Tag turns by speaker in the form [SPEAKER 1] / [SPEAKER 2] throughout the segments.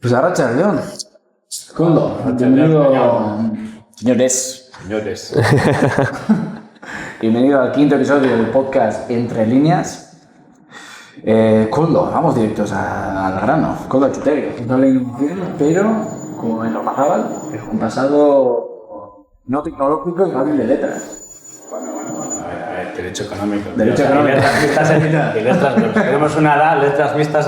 [SPEAKER 1] Pues Arratsalde León. Koldo, bienvenido. Señores. Bienvenido al quinto episodio del podcast Entre Líneas. Koldo, vamos directos al grano. Koldo Achutegui, junto a la innovación, pero como en Ormazábal, un pasado no tecnológico y más bien de letras.
[SPEAKER 2] A ver, derecho económico.
[SPEAKER 1] Derecho económico.
[SPEAKER 2] Y letras mixtas. Tenemos una edad, letras mixtas.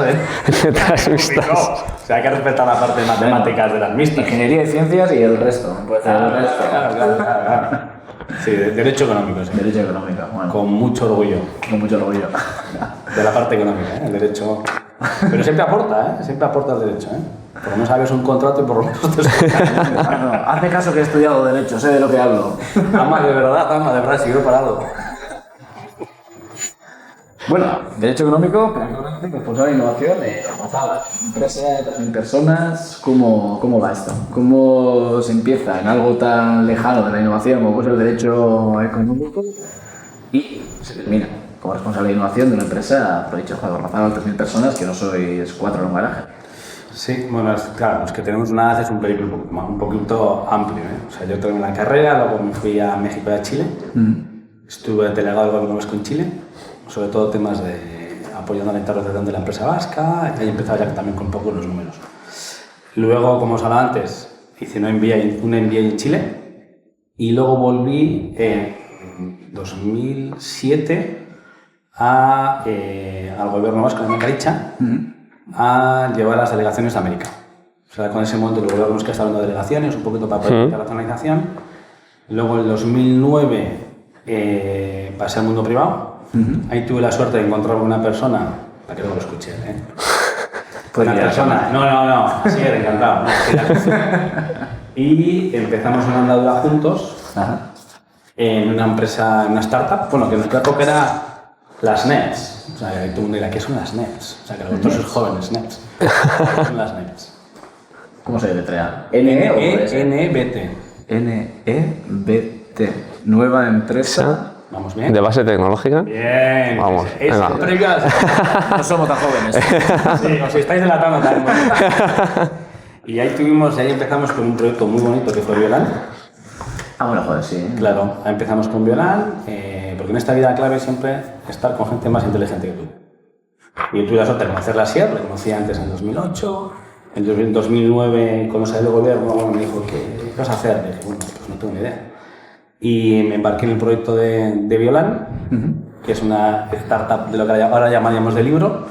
[SPEAKER 3] Letras mixtas.
[SPEAKER 2] O sea, hay que respetar la parte de matemáticas de las mixtas.
[SPEAKER 1] Ingeniería de ciencias y el resto. Puede ser el resto.
[SPEAKER 2] Claro. Sí, derecho económico, sí.
[SPEAKER 1] Derecho económico, bueno.
[SPEAKER 2] Con mucho orgullo.
[SPEAKER 1] Con mucho orgullo.
[SPEAKER 2] De la parte económica, ¿eh? El derecho. Pero siempre aporta, ¿eh? Siempre aporta el derecho, ¿eh? Por lo menos sabes un contrato y por lo menos te
[SPEAKER 1] No, hazme caso que he estudiado Derecho, sé de lo que hablo.
[SPEAKER 2] ama, de verdad, sigo parado.
[SPEAKER 1] Bueno, Derecho económico, prácticamente responsable de innovación, empresas, también personas. ¿Cómo va esto? ¿Cómo se empieza en algo tan lejano de la innovación como puede ser el derecho económico y se termina como responsable de innovación de una empresa, por dicho, Juan Ormazábal, 3.000 personas, que no sois 4 en un garaje?
[SPEAKER 2] Sí, bueno, claro, es que tenemos una edad, es un periplo un poquito amplio, ¿eh? O sea, yo terminé la carrera, luego me fui a México y a Chile. Estuve delegado del gobierno vasco en Chile, sobre todo temas de apoyando la interlocución de la empresa vasca, y ahí empezaba ya también con un poco los números. Luego, como os hablaba antes, hice un MBA en Chile y luego volví en 2007 al gobierno vasco de Macaricha a llevar las delegaciones de América. O sea, con ese momento los gobiernos que estaban dando delegaciones, un poquito para la internacionalización. Luego en 2009 pasé al mundo privado. Ahí tuve la suerte de encontrar una persona, para que luego lo escuché, una persona, no, sí, encantado. Y empezamos una andadura juntos en una empresa, en una startup, bueno, que en nuestra época era las NETs. O sea, todo el mundo dirá, ¿qué son las NETs? O sea, que vosotros sois jóvenes, NETs. ¿Qué son las NETs?
[SPEAKER 1] ¿Cómo se deletrea?
[SPEAKER 2] N-E-B-T.
[SPEAKER 1] N-E-B-T. Nueva empresa.
[SPEAKER 2] ¿Vamos bien?
[SPEAKER 3] ¿De base tecnológica?
[SPEAKER 2] Bien.
[SPEAKER 3] Vamos, venga.
[SPEAKER 1] No somos tan jóvenes.
[SPEAKER 2] Sí, os estáis delatando también. Y ahí empezamos con un proyecto muy bonito que fue Violan.
[SPEAKER 1] Ah, bueno, joder, sí.
[SPEAKER 2] Claro, ahí empezamos con Violan, porque en esta vida clave siempre estar con gente más inteligente que tú. Y tuve la suerte de conocer la SIER, la conocí antes en 2008. En 2009, cuando salí del gobierno, me dijo, ¿qué vas a hacer? Le dije, bueno, pues no tengo ni idea. Y me embarqué en el proyecto de Violan, que es una startup de lo que ahora llamaríamos de libro,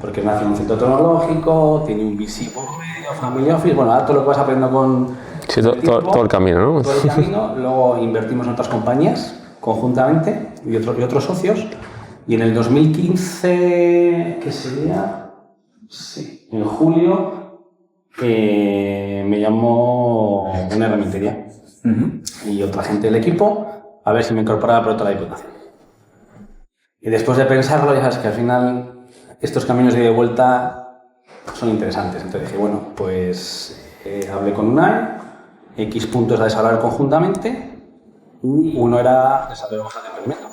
[SPEAKER 2] porque nace en un centro tecnológico, tiene un VC por medio, Family Office, bueno, ahora todo lo que vas aprendiendo con...
[SPEAKER 3] Sí, todo el camino, ¿no?
[SPEAKER 2] Todo el camino, luego invertimos en otras compañías conjuntamente y otros socios, y en el 2015, ¿qué sería? Sí, en julio, me llamó una herramientería y otra gente del equipo a ver si me incorporaba al proyecto de la Diputación. Y después de pensarlo, ya sabes que al final estos caminos de ida y vuelta son interesantes. Entonces dije, bueno, pues hablé con UNAE, X puntos a desarrollar conjuntamente, y uno era desarrollar hojas de emprendimiento.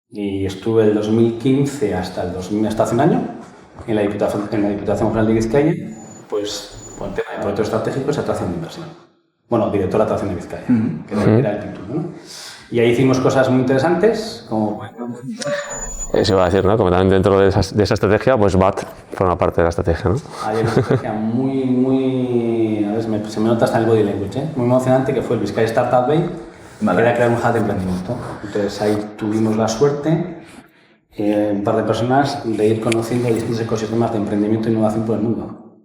[SPEAKER 2] Y estuve del 2015 hasta hace un año en la Diputación General de Vizcaya, pues con el tema de proyectos estratégicos y atracción de inversión. Bueno, director de atracción de Vizcaya, que era el título, ¿no? Y ahí hicimos cosas muy interesantes, como...
[SPEAKER 3] Eso iba a decir, ¿no? Como también dentro de esa estrategia, pues BAT forma parte de la estrategia, ¿no?
[SPEAKER 2] Hay una estrategia muy... A ver, se me nota hasta el body language, muy emocionante, que fue el Vizcaya Startup Day, que era crear un hub de emprendimiento. Entonces ahí tuvimos la suerte, un par de personas, de ir conociendo distintos ecosistemas de emprendimiento e innovación por el mundo.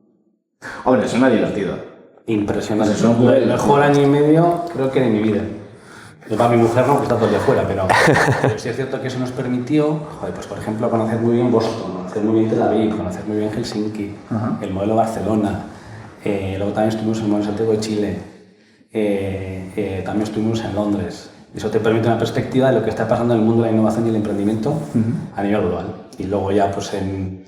[SPEAKER 1] Hombre, suena divertido.
[SPEAKER 2] Impresionante.
[SPEAKER 1] Pues eso,
[SPEAKER 2] el mejor año y medio creo que de mi vida. Yo para mi mujer no, que está todo el día fuera, pero sí es cierto que eso nos permitió, joder, pues por ejemplo, conocer muy bien Boston, conocer muy bien Tel Aviv, conocer muy bien Helsinki, el modelo Barcelona, luego también estuvimos en el modelo Santiago de Chile, también estuvimos en Londres. Eso te permite una perspectiva de lo que está pasando en el mundo de la innovación y el emprendimiento a nivel global. Y luego ya pues en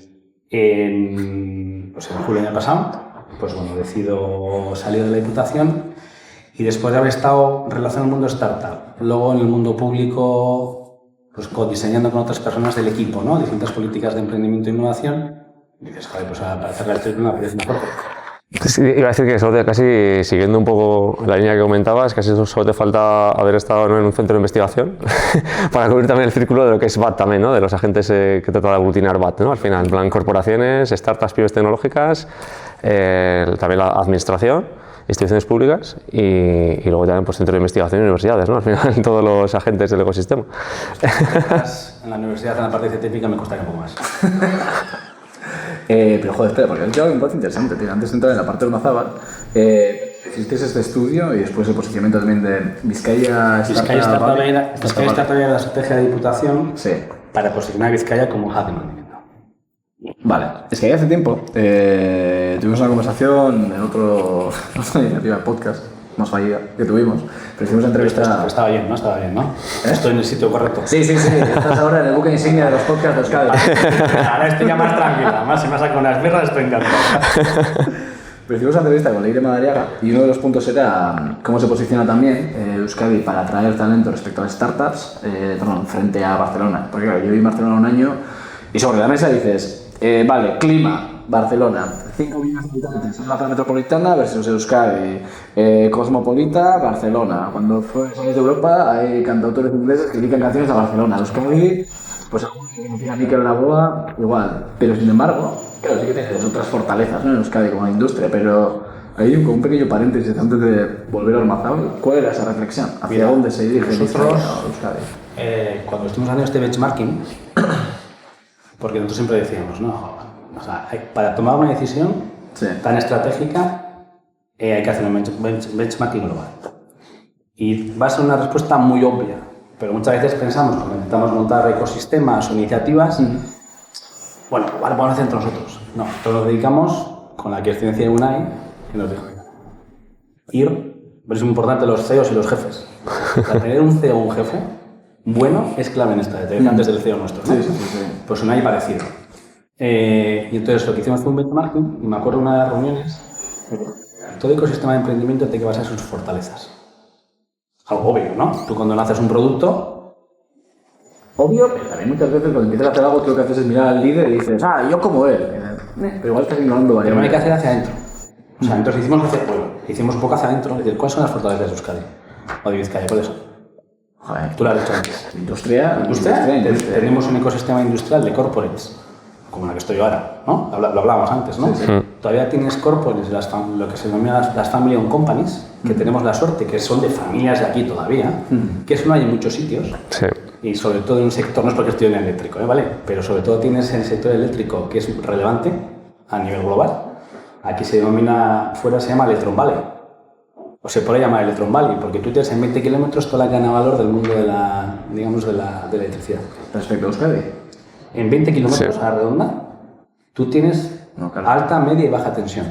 [SPEAKER 2] julio del año pasado, pues bueno, decido salir de la Diputación. Y después de haber estado relacionado en el mundo startup, luego en el mundo público, pues diseñando con otras personas del equipo, ¿no? Distintas políticas de emprendimiento e innovación, Y dices, joder, pues para hacer la estructura me parece mejor.
[SPEAKER 3] Sí, iba a decir que solo casi siguiendo un poco la línea que comentabas, casi solo te falta haber estado, ¿no?, en un centro de investigación para cubrir también el círculo de lo que es BAT también, ¿no?, de los agentes que trata de aglutinar BAT, ¿no?, al final, en plan corporaciones, startups, pymes tecnológicas, también la administración, instituciones públicas y luego también pues, centros de investigación y universidades, ¿no?, al final todos los agentes del ecosistema.
[SPEAKER 2] En la universidad, en la parte científica, me costaría un poco más.
[SPEAKER 1] Pero joder, espera, porque has llegado a un punto interesante, tío. Antes de entrar en la parte de Ormazábal, hiciste este estudio y después el posicionamiento también de Vizcaya
[SPEAKER 2] Startup era la estrategia de Diputación para posicionar a Vizcaya como hub de mantenimiento.
[SPEAKER 1] Vale, es que hace tiempo tuvimos una conversación en otra iniciativa de podcast más fallida que tuvimos, pero hicimos una entrevista...
[SPEAKER 2] Estaba bien, ¿no? Estoy en el sitio correcto.
[SPEAKER 1] Sí, estás ahora en el buque insignia de los podcasts de Euskadi.
[SPEAKER 2] Ahora estoy ya más tranquilo, además si me saco unas birras estoy encantado. Pero
[SPEAKER 1] hicimos una entrevista con Leire Madariaga y uno de los puntos era cómo se posiciona también Euskadi para atraer talento respecto a startups frente a Barcelona. Porque claro, yo viví en Barcelona un año y sobre la mesa dices, vale, clima, Barcelona, 5 millones de habitantes en la zona metropolitana versus Euskadi, cosmopolita, Barcelona. Cuando sales de Europa hay cantautores ingleses que dedican canciones a Barcelona. Euskadi, pues algunos que conocían a Mikel Laboa, igual. Pero sin embargo, claro, sí que tienes otras fortalezas, ¿no?, en Euskadi como la industria, pero hay un pequeño paréntesis antes de volver a Ormazábal. ¿Cuál era esa reflexión? ¿Hacia dónde se dirige
[SPEAKER 2] nosotros,
[SPEAKER 1] Euskadi?
[SPEAKER 2] Cuando estuvimos haciendo este benchmarking, porque nosotros siempre decíamos, ¿no?, o sea, para tomar una decisión tan estratégica hay que hacer un benchmarking global. Y va a ser una respuesta muy obvia, pero muchas veces pensamos, cuando intentamos montar ecosistemas o iniciativas, bueno, vale, vamos a hacer entre nosotros. No, nosotros nos dedicamos con la experiencia de UNAI, que nos dijo, pero es muy importante los CEOs y los jefes. Para tener un CEO o un jefe bueno es clave en esta, antes del CEO nuestro, ¿no? Sí. Pues UNAI parecido. Y entonces lo que hicimos fue un benchmarking y me acuerdo de una de las reuniones, todo ecosistema de emprendimiento tiene que basarse en sus fortalezas. Algo obvio, ¿no? Tú cuando lanzas un producto...
[SPEAKER 1] Obvio, pero también muchas veces cuando empiezas a hacer algo, tú lo que haces es mirar al líder y dices, yo como él. Pero igual estás ignorando varias.
[SPEAKER 2] Pero hay que hacer hacia adentro. O sea, entonces hicimos un poco hacia adentro, es decir, ¿cuáles son las fortalezas de Euskadi? O de Vizcaya, ¿cuáles son?
[SPEAKER 1] Joder,
[SPEAKER 2] tú lo has dicho antes.
[SPEAKER 1] Industria.
[SPEAKER 2] Tenemos un ecosistema industrial de corporates, como la que estoy yo ahora, ¿no? Lo hablábamos antes, ¿no? Sí. Todavía tienes corporates, lo que se denomina las family owned companies, que tenemos la suerte que son de familias de aquí todavía, que eso no hay en muchos sitios.
[SPEAKER 3] Sí.
[SPEAKER 2] Y sobre todo en un sector, no es porque estoy en el eléctrico, ¿vale? Pero sobre todo tienes el sector eléctrico que es relevante a nivel global. Aquí se denomina, fuera se llama Electron Valley. O se puede llamar Electron Valley, porque tú tienes en 20 kilómetros toda la cadena de valor del mundo de la electricidad.
[SPEAKER 1] Respecto a Euskadi.
[SPEAKER 2] En 20 kilómetros a la redonda, tú tienes alta, media y baja tensión.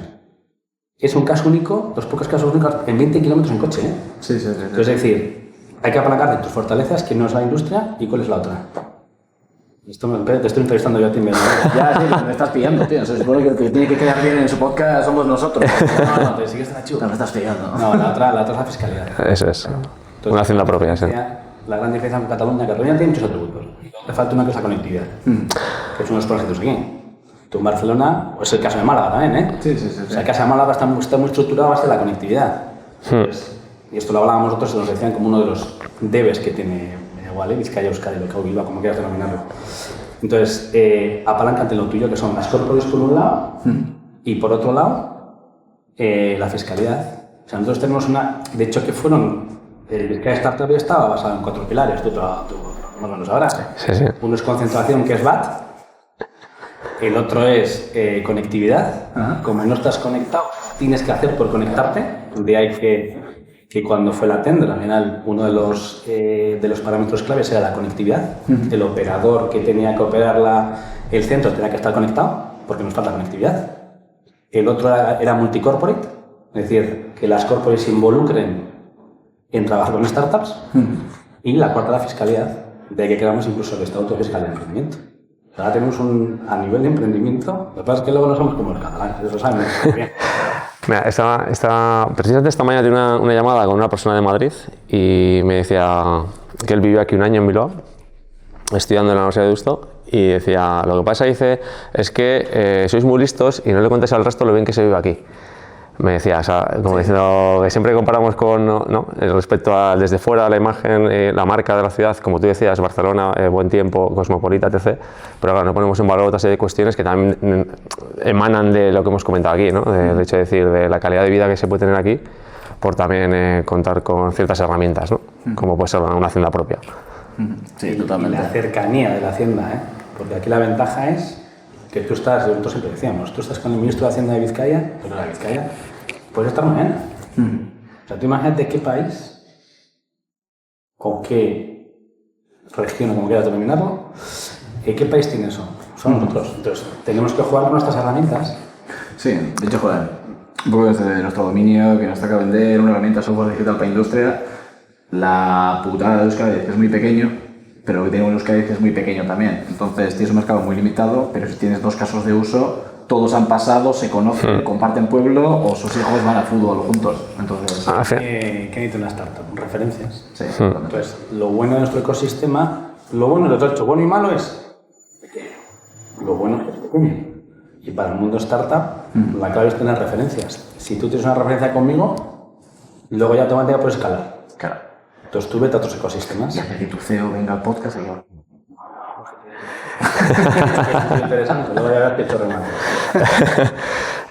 [SPEAKER 2] Es un caso único, los pocos casos únicos, en 20 kilómetros en coche, ¿eh?
[SPEAKER 1] Sí.
[SPEAKER 2] Entonces, es decir, hay que apalancar de tus fortalezas, que no es la industria, y cuál es la otra. Te estoy entrevistando yo a ti mismo.
[SPEAKER 1] Ya, sí, me estás pillando, tío. Se supone que el que tiene que quedar bien en su podcast somos nosotros.
[SPEAKER 2] No, te sigues la chupa.
[SPEAKER 1] Me estás pillando.
[SPEAKER 2] No, la otra es la fiscalidad.
[SPEAKER 3] Eso es.
[SPEAKER 2] Entonces,
[SPEAKER 3] una hacienda propia, sí.
[SPEAKER 2] La gran diferencia con Cataluña tiene muchos atributos. Le falta una cosa, conectividad, que es uno de los proyectos aquí. Tú en Barcelona, o es el caso de Málaga también, ¿eh?
[SPEAKER 1] Sí.
[SPEAKER 2] O sea, el caso de Málaga está muy estructurado a base de la conectividad. Y esto lo hablábamos nosotros, se nos decían como uno de los debes que tiene, me da igual, Vizcaya, Euskadi, lo que Bilbao, como quieras denominarlo. Entonces, apalancante lo tuyo, que son las corporates por un lado, y por otro lado, la fiscalidad. O sea, nosotros tenemos una, de hecho, que fueron, el Vizcaya Startup estaba basado en 4 pilares, tú más o menos sabrás.
[SPEAKER 3] Sí.
[SPEAKER 2] Uno es concentración, que es VAT. El otro es conectividad. Como no estás conectado, tienes que hacer por conectarte. De ahí que cuando fue la tender, al final uno de los parámetros claves era la conectividad. El operador que tenía que operar el centro tenía que estar conectado, porque nos falta conectividad. El otro era multicorporate, es decir, que las corporates se involucren en trabajar con startups. Y la cuarta, la fiscalidad, de ahí que creamos incluso el Estatuto Fiscal de Emprendimiento. Ahora tenemos a nivel de emprendimiento, lo que pasa es que luego no somos como los catalanes, eso saben muy bien.
[SPEAKER 3] Mira, precisamente esta mañana tuve una llamada con una persona de Madrid y me decía que él vivió aquí un año en Bilbao, estudiando en la Universidad de Deusto, y decía, lo que pasa, dice, es que sois muy listos y no le contéis al resto lo bien que se vive aquí. Me decía, o sea, como diciendo que siempre comparamos con, ¿no? Respecto a desde fuera la imagen, la marca de la ciudad, como tú decías, Barcelona, buen tiempo, cosmopolita, etc. Pero claro, no ponemos en valor otra serie de cuestiones que también emanan de lo que hemos comentado aquí, ¿no? Del hecho de decir, de la calidad de vida que se puede tener aquí, por también contar con ciertas herramientas, ¿no? Como puede ser una hacienda propia.
[SPEAKER 1] Sí, totalmente.
[SPEAKER 2] Y la cercanía de la hacienda, ¿eh? Porque aquí la ventaja es que tú estás, nosotros siempre decíamos, tú estás con el ministro de Hacienda de Vizcaya, pero de Vizcaya, puedes estar mañana. O sea, tú imagínate qué país, con qué región, o como quieras denominarlo, qué país tiene eso. Son nosotros. Entonces, tenemos que jugar con nuestras herramientas.
[SPEAKER 1] Sí, de hecho, joder, un poco desde nuestro dominio, que nos toca vender una herramienta software digital para industria, la putada de Euskadi es que es muy pequeño, pero lo que tenemos en Euskadi es que es muy pequeño también. Entonces tienes un mercado muy limitado, pero si tienes 2 casos de uso, todos han pasado, se conocen, comparten pueblo o sus hijos van a fútbol juntos. Entonces,
[SPEAKER 2] ¿Qué necesita una startup? Referencias.
[SPEAKER 1] sí,
[SPEAKER 2] Entonces, lo bueno de nuestro ecosistema, lo bueno de todo hecho, bueno y malo es pequeño. Lo bueno es pequeño. Y para el mundo startup, la clave es tener referencias. Si tú tienes una referencia conmigo, luego ya automáticamente puedes escalar.
[SPEAKER 1] claro.
[SPEAKER 2] Entonces tú vete a otros ecosistemas.
[SPEAKER 1] Y hace que tu CEO venga al podcast y yo...
[SPEAKER 2] Es interesante, luego ya verás que he hecho remate.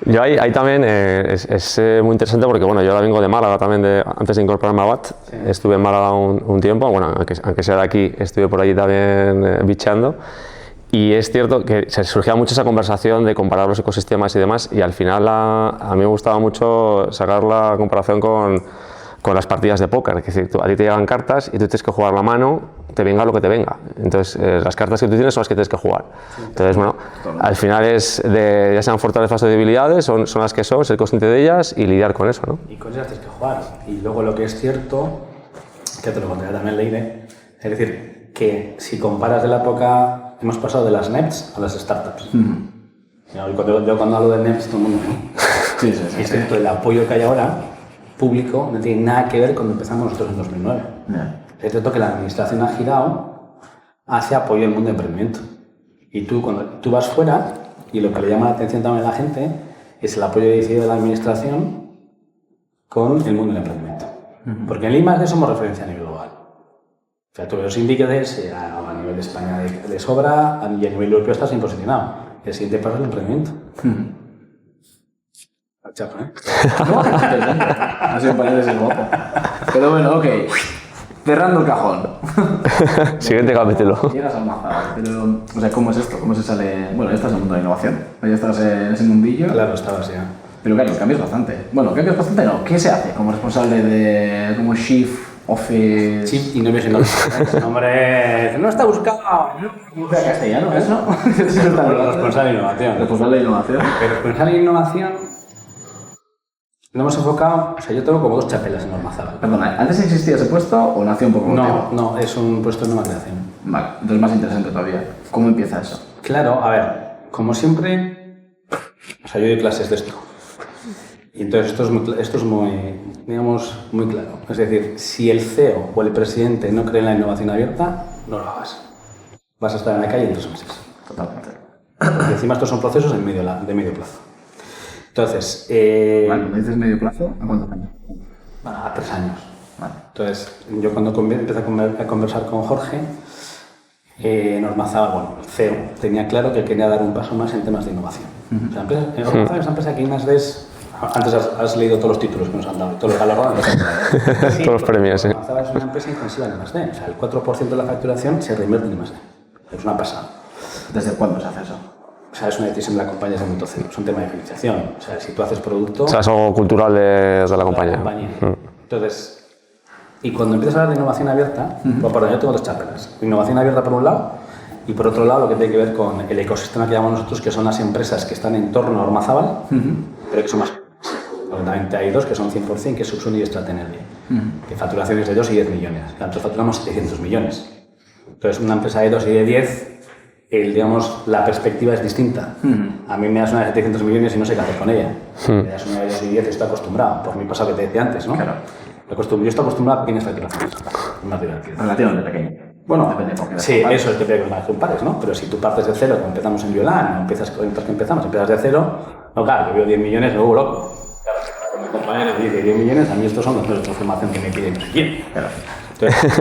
[SPEAKER 3] Yo ahí también es muy interesante porque bueno, yo ahora vengo de Málaga también, antes de incorporarme a BAT, estuve en Málaga un tiempo, bueno, aunque sea de aquí, estuve por allí también bicheando. Y es cierto que se surgía mucho esa conversación de comparar los ecosistemas y demás, y al final a mí me gustaba mucho sacar la comparación con las partidas de póker. Es decir, a ti te llegan cartas y tú tienes que jugar la mano, te venga lo que te venga. Entonces, las cartas que tú tienes son las que tienes que jugar. Entonces, bueno, al final es ya sean fortalezas o debilidades, son las que son, ser consciente de ellas y lidiar con eso, ¿no?
[SPEAKER 2] Y con ellas tienes que jugar. Y luego lo que es cierto, que te lo contaré también Leire, es decir, que si comparas de la época, hemos pasado de las NEPs a las startups. Yo cuando hablo de NEPs, todo el mundo...
[SPEAKER 1] Sí.
[SPEAKER 2] Es cierto, el apoyo que hay ahora, público, no tiene nada que ver cuando empezamos nosotros en 2009. Es cierto que la administración ha girado hacia apoyo al mundo de emprendimiento. Y cuando tú vas fuera, y lo que le llama la atención también a la gente, es el apoyo decidido de la administración con el mundo del emprendimiento. Porque en el I+D somos referencia a nivel global. O sea, tú ves los indicadores, a nivel de España de sobra, y a nivel europeo estás bien posicionado. El siguiente paso es el emprendimiento. Chapo, ¿eh?
[SPEAKER 1] No, ha sido un paréntesis guapo. Pero bueno, ok. Cerrando el cajón.
[SPEAKER 3] Siguiente capítulo.
[SPEAKER 1] Llegas al Mazal, pero, o sea, ¿cómo es esto? ¿Cómo se sale? Bueno, ya estás en el mundo de la innovación, ya estás en ese mundillo.
[SPEAKER 2] Claro, estabas ya.
[SPEAKER 1] Pero claro, cambias bastante. Bueno, cambias bastante no. ¿Qué se hace como responsable de, como Chief Office?
[SPEAKER 2] Chief Innovation Officer. Hombre, no está buscado.
[SPEAKER 1] ¿Cómo sea castellano eso?
[SPEAKER 2] Responsable de innovación.
[SPEAKER 1] Responsable de innovación.
[SPEAKER 2] Pero responsable de innovación... Lo hemos enfocado, o sea, yo tengo como 2 chapelas en Ormazábal.
[SPEAKER 1] Perdona, ¿antes existía ese puesto o nació un poco contigo?
[SPEAKER 2] No, es un puesto de nueva creación.
[SPEAKER 1] Vale, entonces más interesante todavía. ¿Cómo empieza eso?
[SPEAKER 2] Claro, a ver, como siempre, o sea, yo doy clases de esto. Y entonces esto es muy, digamos, muy claro. Es decir, si el CEO o el presidente no cree en la innovación abierta, no lo hagas. Vas a estar en la calle en 3 meses.
[SPEAKER 1] Totalmente.
[SPEAKER 2] Y encima estos son procesos de medio plazo. Entonces,
[SPEAKER 1] Vale, ¿me dices medio plazo? ¿A cuántos años?
[SPEAKER 2] a 3 años.
[SPEAKER 1] Vale.
[SPEAKER 2] Entonces, yo cuando empecé a conversar con Jorge, en Ormazábal, bueno, el CEO tenía claro que quería dar un paso más en temas de innovación. O sea, en Ormazábal es una empresa que I+D, antes has leído todos los títulos que nos han dado, todos los galardones.
[SPEAKER 3] Sí, todos los premios, sí.
[SPEAKER 2] Ormazábal es una empresa intensiva en I+D, o sea, el 4% de la facturación se reinvierte en I+D. Es una pasada.
[SPEAKER 1] ¿Desde cuándo se hace eso?
[SPEAKER 2] O sea, es una decisión de la compañía desde el momento cero, es un tema de diferenciación. O sea, si tú haces producto...
[SPEAKER 3] O sea, es algo cultural de la compañía.
[SPEAKER 2] Entonces, y cuando empiezas a hablar de innovación abierta, pues, perdón, yo tengo 2 chapelas. Innovación abierta por un lado, y por otro lado lo que tiene que ver con el ecosistema que llamamos nosotros, que son las empresas que están en torno a Ormazábal, pero que son más... Obviamente hay 2 que son 100%, que es Subsun y Stratenergy, que facturaciones de 2 y 10 millones. Nosotros facturamos 700 millones. Entonces, una empresa de 2 y de 10... digamos, la perspectiva es distinta. A mí me das una de 700 millones y no sé qué hacer con ella. Me das una de 2 y 10 y estoy acostumbrado. Por mi pasado que te decía antes, ¿no?
[SPEAKER 1] Claro.
[SPEAKER 2] Yo estoy acostumbrado a pequeñas facturaciones. Es más divertido.
[SPEAKER 1] Relativamente pequeño.
[SPEAKER 2] Bueno,
[SPEAKER 1] depende por qué
[SPEAKER 2] sí, eso es depende de los compares, ¿no? Pero si tú partes de cero, como empezamos en Violán, empiezas de cero, no, claro, yo veo 10 millones, me vuelvo loco. Claro, mi compañero dice 10 millones, a mí estos son los de transformación que me piden. ¿Quién? Claro. Entonces,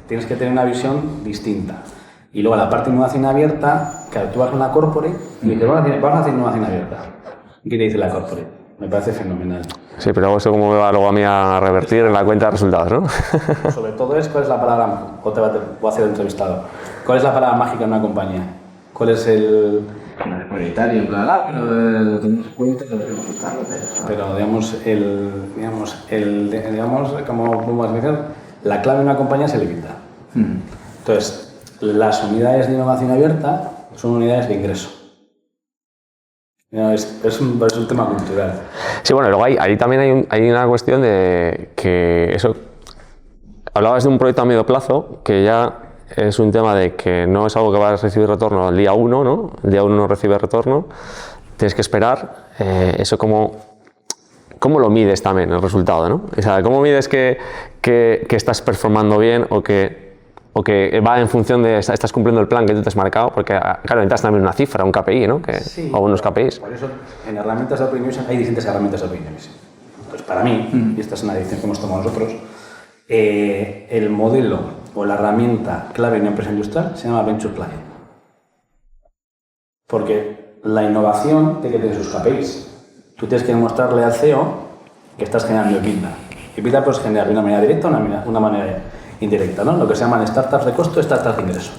[SPEAKER 2] tienes que tener una visión distinta. Y luego la parte de innovación abierta, claro, tú vas con la corporate y dices, vamos a hacer innovación abierta. ¿Y qué te dice la corporate? Me parece fenomenal.
[SPEAKER 3] Sí, pero eso cómo me va luego a mí a revertir en la cuenta de resultados, ¿no?
[SPEAKER 2] Sobre todo es cuál es la palabra, o te voy a hacer el entrevistado, ¿cuál es la palabra mágica en una compañía? ¿Cuál es el...?
[SPEAKER 1] Prioritario, bla, pero tenemos cuenta que debemos estarlo.
[SPEAKER 2] Pero digamos, como podemos decir, la clave de una compañía se limita. Entonces, las unidades de innovación abierta son unidades de ingreso. Es un tema cultural.
[SPEAKER 3] Sí, bueno, luego ahí también hay una cuestión de que eso... Hablabas de un proyecto a medio plazo, que ya es un tema de que no es algo que vas a recibir retorno al día 1, ¿no? El día 1 no recibes retorno, tienes que esperar. Eso ¿cómo lo mides también, el resultado, ¿no? O sea, ¿cómo mides que estás performando bien o que va en función de estás cumpliendo el plan que tú te has marcado? Porque, claro, necesitas también una cifra, un KPI, ¿no?
[SPEAKER 2] Sí,
[SPEAKER 3] o unos KPIs.
[SPEAKER 2] Por eso, en herramientas de Open Innovation hay distintas herramientas de Open Innovation. Entonces, para mí, y esta es una decisión que hemos tomado nosotros, el modelo o la herramienta clave en una empresa industrial se llama Venture Client. Porque la innovación tiene que tener sus KPIs. Tú tienes que demostrarle al CEO que estás generando EBITDA. EBITDA puedes generar de una manera directa o una manera indirecta, ¿no? Lo que se llaman startups de costo, startups de ingreso.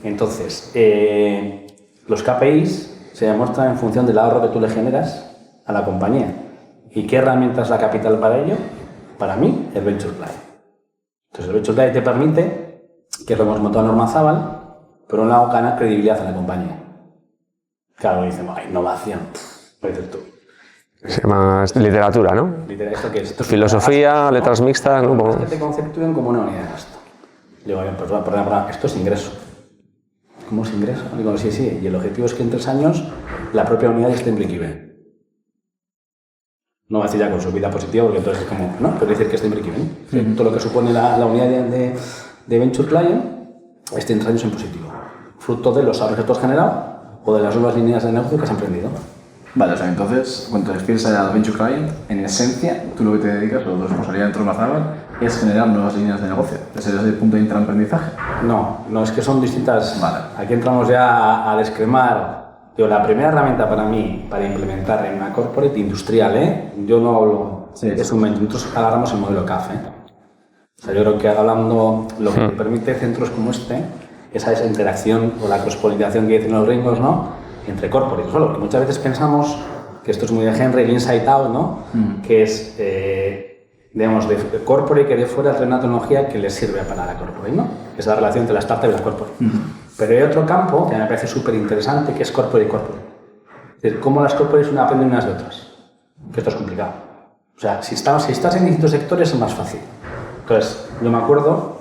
[SPEAKER 2] Entonces, los KPIs se demuestran en función del ahorro que tú le generas a la compañía. ¿Y qué herramienta es la capital para ello? Para mí, el Venture Client. Entonces, el Venture Client te permite, que lo hemos montado en Normanzábal, por un lado, ganar credibilidad en la compañía. Claro, dicen, innovación, lo dices tú.
[SPEAKER 3] Se llama literatura, ¿no?
[SPEAKER 2] ¿Esto qué es? Esto es
[SPEAKER 3] Filosofía, letras mixtas, ¿no?
[SPEAKER 2] Es que te conceptúen como una unidad de gasto. Digo, perdón, esto es ingreso. ¿Cómo es ingreso? Digo, sí. Y el objetivo es que en 3 años la propia unidad esté en break-even. No va a decir ya con su vida positiva, porque entonces es como, no, pero decir que esté en break-even. Todo lo que supone la unidad de Venture Client esté en 3 años en positivo. Fruto de los ahorros que tú has generado o de las nuevas líneas de negocio que has emprendido.
[SPEAKER 1] Vale, o sea, entonces, cuando te refieres al Venture Client, en esencia, tú lo que te dedicas, o tu responsabilidad dentro de Normanzábal, es generar nuevas líneas de negocio. Ese es el punto de intraaprendizaje.
[SPEAKER 2] No, es que son distintas.
[SPEAKER 1] Vale.
[SPEAKER 2] Aquí entramos ya a descremar. Digo, la primera herramienta para mí, para implementar en una corporate industrial, yo no hablo, es un momento, nosotros agarramos el modelo CAF. O sea, yo creo que hablando, lo que permite centros como este, esa interacción o la cross-polinización que dicen los gringos, ¿no? Entre corporates, solo que muchas veces pensamos que esto es muy de Henry, el inside out, ¿no? Que es, digamos, de corporate que de fuera trae una tecnología que les sirve para la corporate, ¿no? Es la relación entre la startup y la corporate. Pero hay otro campo que me parece súper interesante, que es corporate y corporate. Es decir, cómo las corporates una aprenden unas de otras. Que esto es complicado. O sea, si estás en distintos sectores es más fácil. Entonces, yo me acuerdo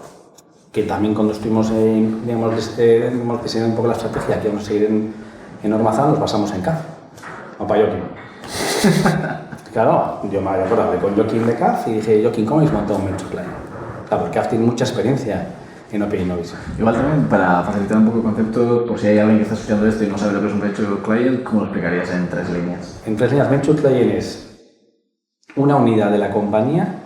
[SPEAKER 2] que también cuando estuvimos, digamos, diseñando un poco la estrategia que vamos a seguir en Normanzábal, nos basamos en CAF. O para Joaquín. Claro, yo me acuerdo con Joaquín de CAF y dije, Joaquín, ¿cómo habéis montado un Venture Client? Claro, porque CAF tiene mucha experiencia en Open Innovation.
[SPEAKER 1] Igual también, para facilitar un poco el concepto, por si hay alguien que está escuchando esto y no sabe lo que es un Venture Client, ¿cómo lo explicarías en 3 líneas?
[SPEAKER 2] En 3 líneas, Venture Client es una unidad de la compañía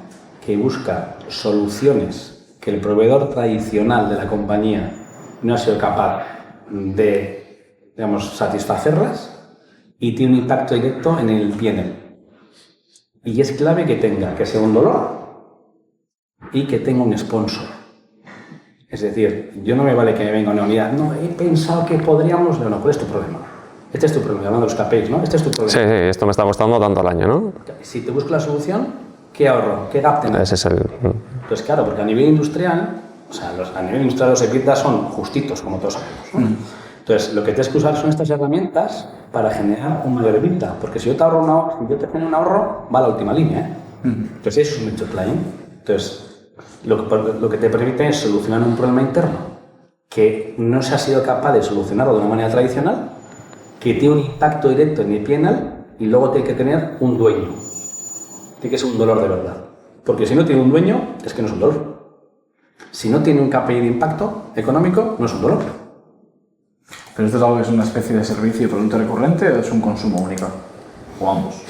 [SPEAKER 2] que busca soluciones que el proveedor tradicional de la compañía no ha sido capaz de, digamos, satisfacerlas y tiene un impacto directo en el P&L. Y es clave que sea un dolor y que tenga un sponsor. Es decir, yo no me vale que me venga una unidad, no, he pensado que podríamos, no, ¿cuál es tu problema? Este es tu problema, hablando de los KPIs, ¿no? Este es tu problema.
[SPEAKER 3] Sí, esto me está costando tanto al año, ¿no?
[SPEAKER 2] Si te busco la solución, ¿qué ahorro? ¿Qué gap tengo?
[SPEAKER 3] Ese es el...
[SPEAKER 2] Pues claro, porque a nivel industrial, o sea, a nivel industrial los EBITDA son justitos, como todos sabemos, ¿no? Entonces, lo que tienes que usar son estas herramientas para generar un mayor EBITDA, porque si yo te ahorro si yo te genero un ahorro, va a la última línea, Entonces, eso es un Venture Client. Entonces, lo que te permite es solucionar un problema interno que no se ha sido capaz de solucionarlo de una manera tradicional, que tiene un impacto directo en el P&L y luego tiene que tener un dueño. Tiene que ser un dolor de verdad. Porque si no tiene un dueño, es que no es un dolor. si no tiene un KPI de impacto económico, no es un dolor.
[SPEAKER 1] ¿Pero esto es algo que es una especie de servicio y producto recurrente o es un consumo único? ¿O ambos?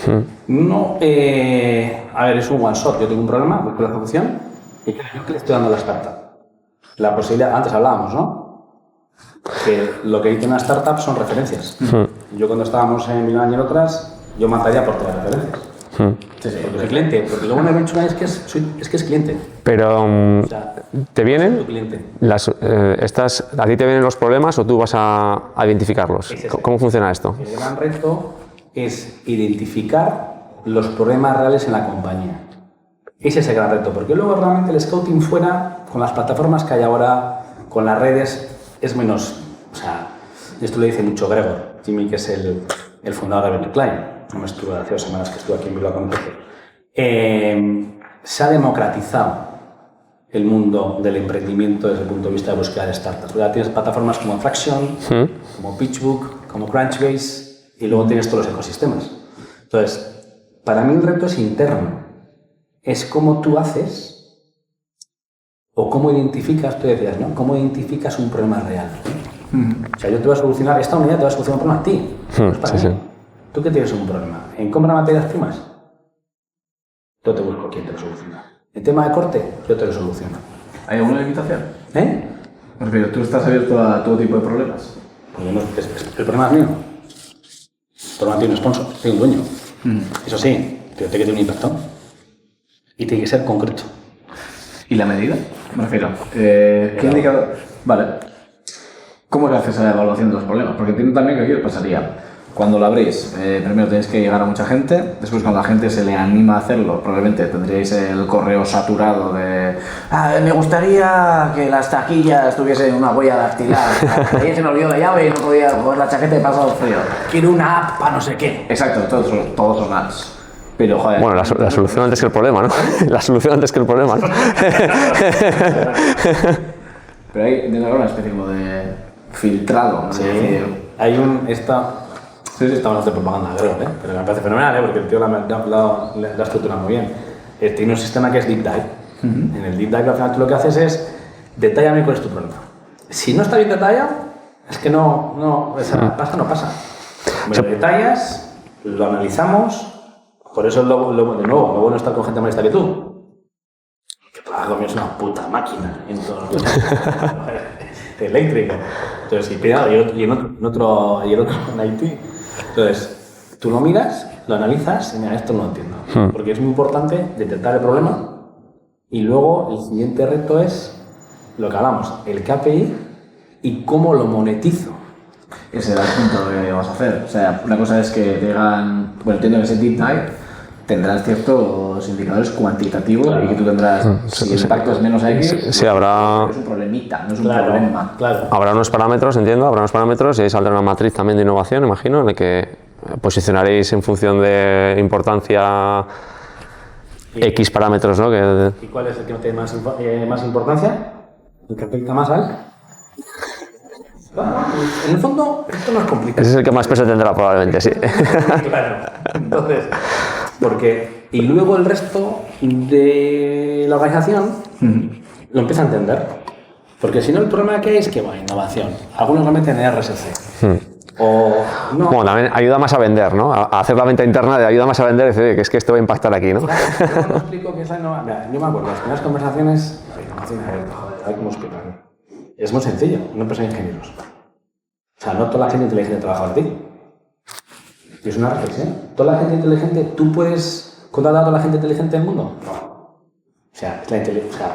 [SPEAKER 2] No, a ver, es un one shot. Yo tengo un problema, busco la solución y claro, yo que le estoy dando a la startup. La posibilidad, antes hablábamos, ¿no? Que lo que dice una startup son referencias. Yo cuando estábamos en Milán y en otras, yo mataría por todas las referencias. Sí, porque soy cliente, porque luego una eventual es que es cliente.
[SPEAKER 3] Pero
[SPEAKER 2] O sea,
[SPEAKER 3] ¿te vienen?
[SPEAKER 2] soy cliente.
[SPEAKER 3] ¿A ti te vienen los problemas o tú vas a identificarlos? ¿Cómo funciona esto?
[SPEAKER 2] El gran reto es identificar los problemas reales en la compañía. Ese es el gran reto, porque luego realmente el scouting fuera, con las plataformas que hay ahora, con las redes, es menos... O sea, esto le dice mucho Gregor, Jimmy, que es el fundador de Berkeley Klein. No me estuve hace 2 semanas que estuve aquí en Bilbao con un profe. Se ha democratizado el mundo del emprendimiento desde el punto de vista de búsqueda de startups. Ya tienes plataformas como Traction, como PitchBook, como Crunchbase, y luego tienes todos los ecosistemas. Entonces, para mí el reto es interno. Es cómo tú haces o cómo identificas, tú decías, ¿no? Cómo identificas un problema real. O sea, yo te voy a solucionar, esta unidad te va a solucionar un problema a ti. No es para mí. ¿Tú qué tienes un problema? ¿En compra de materias primas? Yo te busco quién te lo soluciona. ¿En tema de corte? Yo te lo soluciono.
[SPEAKER 1] ¿Hay alguna limitación?
[SPEAKER 2] Me
[SPEAKER 1] refiero, ¿tú estás abierto a todo tipo de problemas?
[SPEAKER 2] Pues yo no, el problema es mío. El problema tiene un sponsor, tiene un dueño. Eso sí, pero tiene que tener un impacto. Y tiene que ser concreto.
[SPEAKER 1] ¿Y la medida? Me refiero, ¿qué indicador? Vale. ¿Cómo le haces a la evaluación de los problemas? Porque entiendo también que aquí os pasaría. Cuando lo abrís, primero tenéis que llegar a mucha gente, después cuando la gente se le anima a hacerlo, probablemente tendríais el correo saturado de me gustaría que las taquillas tuviesen una huella dactilar, ayer se me olvidó la llave y no podía coger la chaqueta y he pasado frío.
[SPEAKER 2] Quiero una app para no sé qué.
[SPEAKER 1] Exacto, todos son apps. Pero, joder...
[SPEAKER 3] Bueno, la solución antes que el problema, ¿no? La solución antes que el problema, ¿no?
[SPEAKER 1] Pero hay dentro de una especie como de filtrado, ¿no?
[SPEAKER 2] Sí, hay un... Esta no hace propaganda, creo, pero me parece fenomenal, porque el tío la estructura muy bien. Tiene un sistema que es Deep Dive. En el Deep Dive, al final, tú lo que haces es detállame cuál es tu problema. Si no está bien detallado, es que pasa, no pasa. Me lo detallas, lo analizamos, por eso de nuevo, lo bueno es estar con gente más lista que tú. Que tu amigo mío es una puta máquina en todo lo que eléctrico. Entonces, y el otro en IT. Entonces, tú lo miras, lo analizas y mira, esto no lo entiendo. Porque es muy importante detectar el problema y luego el siguiente reto es lo que hablamos, el KPI y cómo lo monetizo.
[SPEAKER 1] Ese era el punto que vamos a hacer. O sea, una cosa es que te digan, bueno, entiendo que ese deep dive tendrás ciertos indicadores cuantitativos, claro, y que tú tendrás, si el impacto es menos X,
[SPEAKER 3] sí, habrá...
[SPEAKER 1] es un problemita, no es un problema.
[SPEAKER 2] Claro.
[SPEAKER 3] Habrá unos parámetros, entiendo, y ahí saldrá una matriz también de innovación, imagino, en el que posicionaréis en función de importancia X parámetros, ¿no?
[SPEAKER 2] ¿Y cuál es el que no tiene más importancia? ¿El que afecta más al...? En el fondo, esto no es complicado.
[SPEAKER 3] Ese es el que más peso tendrá probablemente, sí.
[SPEAKER 2] Claro. Entonces, y luego el resto de la organización lo empieza a entender. Porque si no, el problema que hay es que va innovación. Algunos lo meten en RSC. O no.
[SPEAKER 3] Bueno, también ayuda más a vender, ¿no? A hacer la venta interna de ayuda más a vender y decir que es que esto va a impactar aquí, ¿no?
[SPEAKER 2] Claro, yo explico que esa innovación. Yo me acuerdo, las primeras conversaciones, innovación abierta, joder, a ver cómo explicarlo. Es muy sencillo, una empresa de ingenieros. O sea, no toda la gente inteligente trabaja para ti. Y es una reflexión. Toda la gente inteligente, ¿tú puedes contratar a toda la gente inteligente del mundo? No. O sea,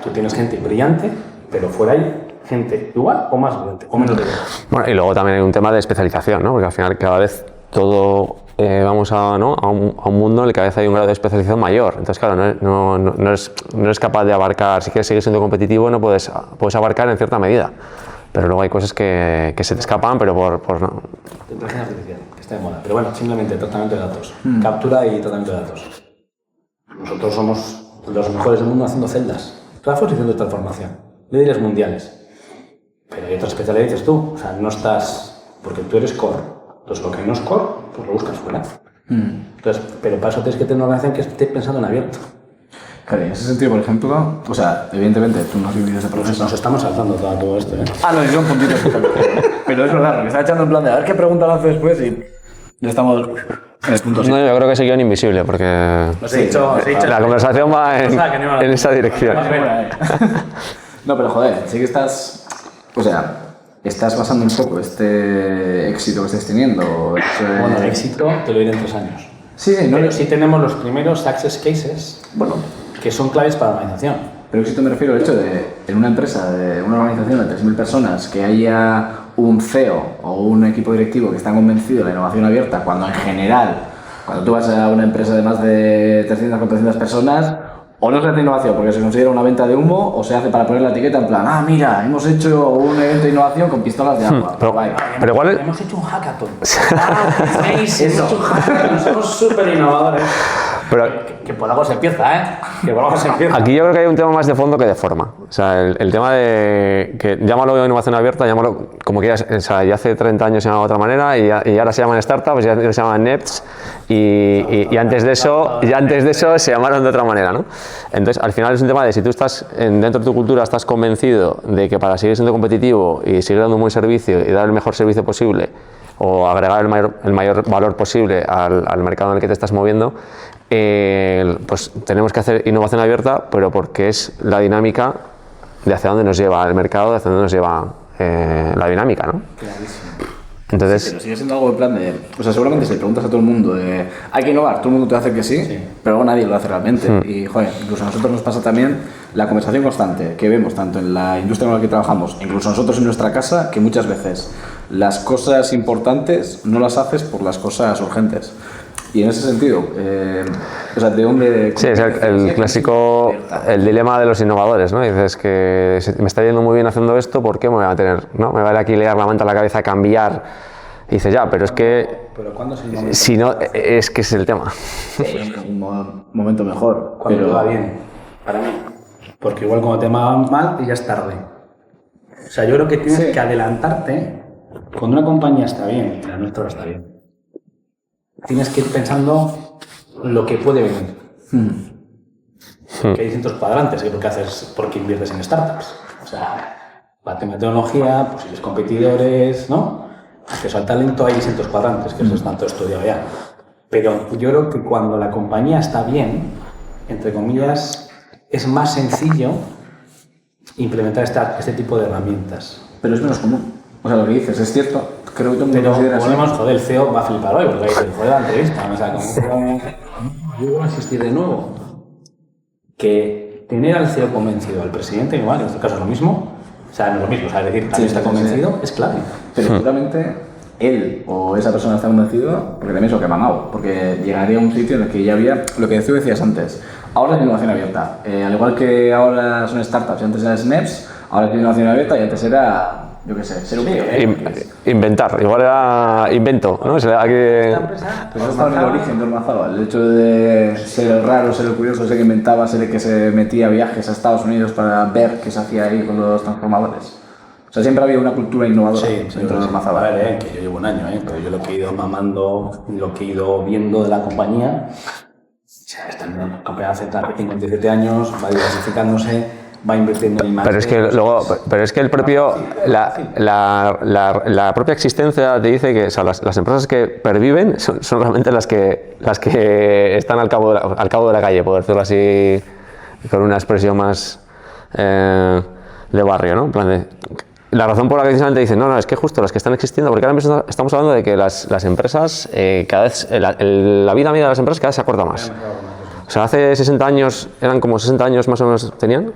[SPEAKER 2] tú tienes gente brillante, pero fuera hay gente igual o más brillante, o menos brillante.
[SPEAKER 3] Bueno, y luego también hay un tema de especialización, ¿no? Porque al final cada vez todo vamos a un mundo en el que cada vez hay un grado de especialización mayor. Entonces, claro, no eres capaz de abarcar, si quieres seguir siendo competitivo, no puedes abarcar en cierta medida. Pero luego hay cosas que se te escapan, pero por no.
[SPEAKER 2] Inteligencia artificial, que está de moda. Pero bueno, simplemente tratamiento de datos. Captura y tratamiento de datos. Nosotros somos los mejores del mundo haciendo celdas. Trabajamos haciendo transformación. Líderes mundiales. Pero hay otras especialidades, dices tú. O sea, no estás... Porque tú eres core. Entonces, lo que no es core, pues lo buscas fuera. Entonces, pero para eso tienes que tener una organización que esté pensando en abierto.
[SPEAKER 1] Claro, en ese sentido, por ejemplo, o sea, evidentemente tú no has vivido ese proceso.
[SPEAKER 2] Nos estamos saltando todo esto, ¿eh?
[SPEAKER 1] Ah, no, son puntitos. Pero es verdad, porque está echando en plan de a ver qué pregunta lanzo después y ya estamos en el punto.
[SPEAKER 3] No, yo creo que es guión invisible, porque
[SPEAKER 2] Os he dicho,
[SPEAKER 3] la conversación va en esa dirección.
[SPEAKER 1] No, pero joder, sí que estás, o sea, estás basando un poco este éxito que estés teniendo.
[SPEAKER 2] Bueno, el éxito te lo diré en 3 años.
[SPEAKER 1] Sí, no,
[SPEAKER 2] Pero sí tenemos los primeros success cases,
[SPEAKER 1] bueno,
[SPEAKER 2] que son claves para la organización.
[SPEAKER 1] pero éxito me refiero al hecho de, en una empresa, de una organización de 3.000 personas, que haya un CEO o un equipo directivo que está convencido de la innovación abierta, cuando en general, cuando tú vas a una empresa de más de 300 o 400 personas, o no se hace innovación porque se considera una venta de humo, o se hace para poner la etiqueta en plan, ah, mira, hemos hecho un evento de innovación con pistolas de agua.
[SPEAKER 3] Pero igual
[SPEAKER 2] Hemos hecho un hackathon. ¿Veis? Hemos hecho un hackathon. Somos súper innovadores.
[SPEAKER 3] Pero
[SPEAKER 2] Que por algo se empieza, ¿eh? Que por algo se empieza.
[SPEAKER 3] aquí yo creo que hay un tema más de fondo que de forma. O sea, el tema de que llámalo innovación abierta, llámalo como quieras. O sea, ya hace 30 años se llamaba de otra manera y ahora se llaman startups, ya se llaman NEPs y antes de eso se llamaron de otra manera, ¿no? Entonces, al final es un tema de si tú estás dentro de tu cultura estás convencido de que para seguir siendo competitivo y seguir dando un buen servicio y dar el mejor servicio posible o agregar el mayor valor posible al mercado en el que te estás moviendo, pues tenemos que hacer innovación abierta, pero porque es la dinámica de hacia dónde nos lleva el mercado, de hacia dónde nos lleva la dinámica, ¿no?
[SPEAKER 2] Clarísimo.
[SPEAKER 3] Entonces,
[SPEAKER 1] Sí, pero sigue siendo algo de plan de... O sea, seguramente si le preguntas a todo el mundo de... Hay que innovar, todo el mundo te va a decir que sí, pero luego nadie lo hace realmente. Y, joder, incluso a nosotros nos pasa también la conversación constante que vemos tanto en la industria en la que trabajamos, incluso nosotros en nuestra casa, que muchas veces las cosas importantes no las haces por las cosas urgentes. Y en ese sentido, o sea, ¿de dónde...?
[SPEAKER 3] sí, es el clásico, el dilema de los innovadores, ¿no? Dices que me está yendo muy bien haciendo esto, ¿por qué me voy a tener, no? Me vale aquí liar la manta a la cabeza, cambiar. Y dices, ya, pero es que...
[SPEAKER 2] Pero ¿cuándo es el momento?
[SPEAKER 3] Si no, es que es el tema.
[SPEAKER 1] Un momento mejor.
[SPEAKER 2] Cuando
[SPEAKER 1] pero...
[SPEAKER 2] te va bien, para mí. Porque igual cuando te va mal, ya es tarde. O sea, yo creo que tienes que adelantarte. Cuando una compañía está bien, la nuestra está bien, tienes que ir pensando lo que puede venir. Que hay distintos cuadrantes, ¿por qué haces? Porque inviertes en startups. O sea, la tecnología, posibles competidores, ¿no? Acceso al talento, hay distintos cuadrantes, que eso es tanto estudiado ya. Pero yo creo que cuando la compañía está bien, entre comillas, es más sencillo implementar este tipo de herramientas.
[SPEAKER 1] Pero es menos común. O sea, lo que dices es cierto. Creo que todo el mundo
[SPEAKER 2] Pero
[SPEAKER 1] considera así.
[SPEAKER 2] volvemos, joder, el CEO va a flipar hoy, porque dice, joder, la entrevista. O sea, como yo voy a insistir de nuevo que tener al CEO convencido, al presidente igual, en este caso es lo mismo, o sea, no es lo mismo, o sea, es decir, alguien está convencido, es clave.
[SPEAKER 1] Pero seguramente él o esa persona está convencido porque también es lo que ha mamado. Porque llegaría a un sitio en el que ya había lo que tú decías antes. Ahora es innovación abierta. Al igual que ahora son startups y antes era SNEPs, ahora es innovación abierta y antes era... Yo qué sé, ser un
[SPEAKER 3] Inventar, igual era invento, ¿no? Será que...
[SPEAKER 1] Pues estaba en el origen de Ormazábal, el hecho de ser el raro, ser el curioso, ser el que inventaba, ser el que se metía a viajes a Estados Unidos para ver qué se hacía ahí con los transformadores. O sea, siempre había una cultura innovadora dentro de Ormazábal.
[SPEAKER 2] A ver, que yo llevo un año, pero yo lo que he ido mamando, lo que he ido viendo de la compañía, o sea, está en una compañía hace 57 años, va diversificándose, va invirtiendo en más.
[SPEAKER 3] Pero es que el propio, la propia existencia te dice que, o sea, las empresas que perviven son realmente las que están al cabo de la calle, por decirlo así, con una expresión más de barrio, ¿no? En plan de, la razón por la que precisamente dicen, no, es que justo las que están existiendo, porque ahora mismo estamos hablando de que las empresas, cada vez, la vida media de las empresas cada vez se acorta más. O sea, hace 60 años, eran como 60 años más o menos tenían,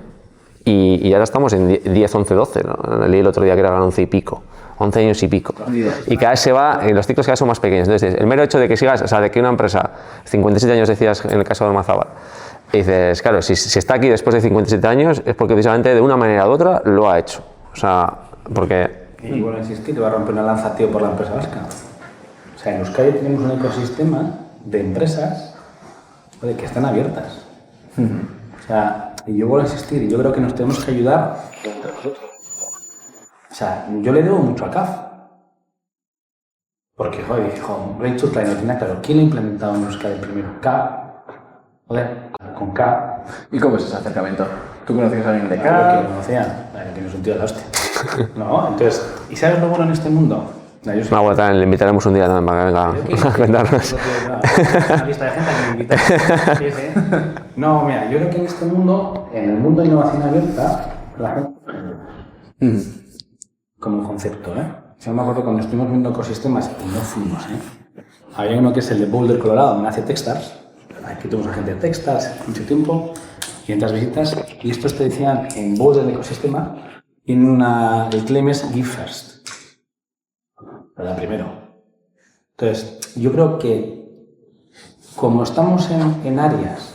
[SPEAKER 3] y ahora estamos en 10, 11, 12, ¿no? Leí el otro día que eran 11 y pico, 11 años y pico. Y cada vez se va, los ciclos cada vez son más pequeños. Entonces, el mero hecho de que sigas, o sea, de que una empresa, 57 años decías en el caso de Ormazábal, y dices, claro, si está aquí después de 57 años es porque precisamente de una manera u otra lo ha hecho. O sea, porque...
[SPEAKER 2] Y bueno, insistir, te va a romper una lanza, tío, por la empresa vasca. O sea, en Euskadi tenemos un ecosistema de empresas que están abiertas. O sea, y yo vuelvo a insistir, y yo creo que nos tenemos que ayudar entre nosotros. O sea, yo le debo mucho a CAF. Porque, joder, dijo, Brain to Climate, no tiene claro, ¿quién lo ha implementado en Euskadi primero? CAF. Joder, con CAF.
[SPEAKER 1] ¿Y cómo es ese acercamiento? ¿Tú conocías a alguien de
[SPEAKER 2] Claro,
[SPEAKER 1] acá?
[SPEAKER 2] que lo conocía, que no es un tío de la hostia. No, entonces, ¿y sabes lo bueno en este mundo? Yo
[SPEAKER 3] No, bueno, también le invitaremos un día también para que venga a contarnos.
[SPEAKER 2] Una lista de gente que me invita. Sí, sí. No, mira, yo creo que en este mundo, en el mundo de innovación abierta, la gente... Como un concepto, ¿eh? Yo me acuerdo cuando estuvimos viendo ecosistemas y no fuimos, ¿eh? Había uno que es el de Boulder, Colorado, donde nace Techstars. Aquí tuvimos a gente de Techstars mucho tiempo, 500 visitas, y estos te decían en Boulder del ecosistema, el claim es Give First. ¿Verdad? Primero. Entonces, yo creo que como estamos en áreas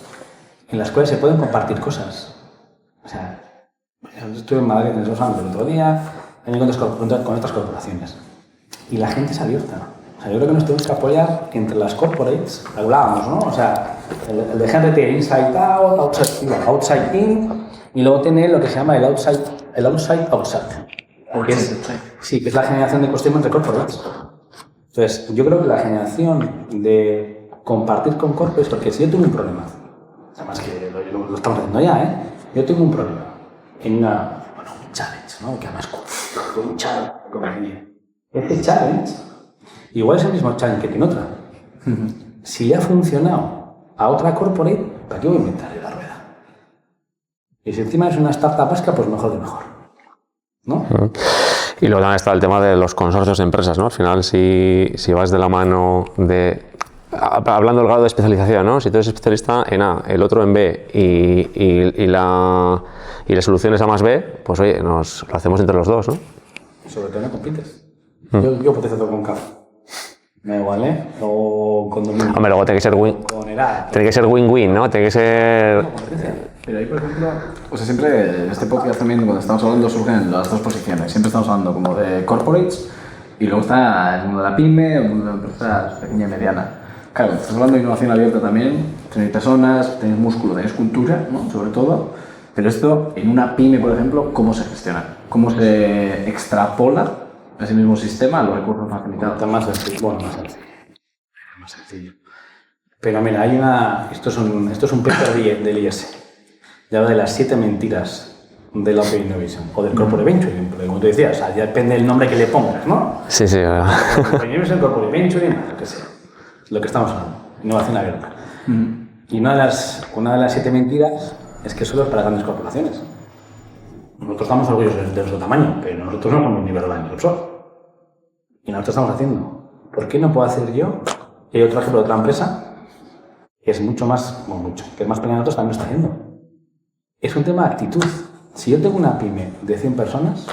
[SPEAKER 2] en las cuales se pueden compartir cosas, o sea, yo estuve en Madrid en el Sosan el otro día, también con otras corporaciones, y la gente es abierta. O sea, yo creo que nos tenemos que apoyar entre las corporates, hablábamos, ¿no? O sea, el de gente tiene inside out, outside in, y luego tiene lo que se llama el outside outside. Que es, sí, que es la generación de ecosistemas entre corporates. Entonces, yo creo que la generación de compartir con corporates, porque si yo tengo un problema, además que lo estamos haciendo ya, ¿eh? Yo tengo un problema en un challenge, ¿no? Que además un challenge, como diría. Este challenge, igual es el mismo challenge que tiene otra. Si le ha funcionado a otra corporate, ¿para qué voy a inventarle la rueda? Y si encima es una startup vasca, pues mejor de mejor. ¿No?
[SPEAKER 3] Y luego también está el tema de los consorcios de empresas, ¿no? Al final, si vas de la mano de... Hablando del grado de especialización, ¿no? Si tú eres especialista en A, el otro en B y la solución es A más B, pues oye, lo hacemos entre los dos, ¿no?
[SPEAKER 2] Sobre todo no compites. Yo potencio todo con CAF. Me da igual, ¿eh? O con dominio.
[SPEAKER 3] Hombre, luego tiene que ser tiene que ser win-win, ¿no? Tiene que ser...
[SPEAKER 1] Pero ahí, por ejemplo, o sea, siempre en este podcast también, cuando estamos hablando, surgen las dos posiciones. Siempre estamos hablando como de corporates y luego está el mundo de la pyme, el mundo de la empresa pequeña y mediana. Claro, estás hablando de innovación abierta también, tenéis personas, tenéis músculo, tenéis cultura, ¿no? Sobre todo. Pero esto, en una pyme, por ejemplo, ¿cómo se gestiona? ¿Cómo se extrapola ese mismo sistema a los recursos facilitados?
[SPEAKER 2] Más sencillo. Bueno, más sencillo. Pero mira, esto es un paper del IS. Ya habla de las 7 mentiras del Open Innovation o del Corporate Venturing, porque como tú decías, o sea, ya depende del nombre que le pongas, ¿no?
[SPEAKER 3] Sí, sí.
[SPEAKER 2] Open Innovation, Corporate Venturing, lo que sea. Lo que estamos hablando, innovación abierta. Y una de las 7 mentiras es que solo es para grandes corporaciones. Nosotros estamos orgullosos de nuestro tamaño, pero nosotros no somos un nivel de Microsoft. Y nosotros estamos haciendo. ¿Por qué no puedo hacer yo? Y hay otro ejemplo de otra empresa que es que es más pequeña que nosotros, también lo está haciendo. Es un tema de actitud. Si yo tengo una pyme de 100 personas,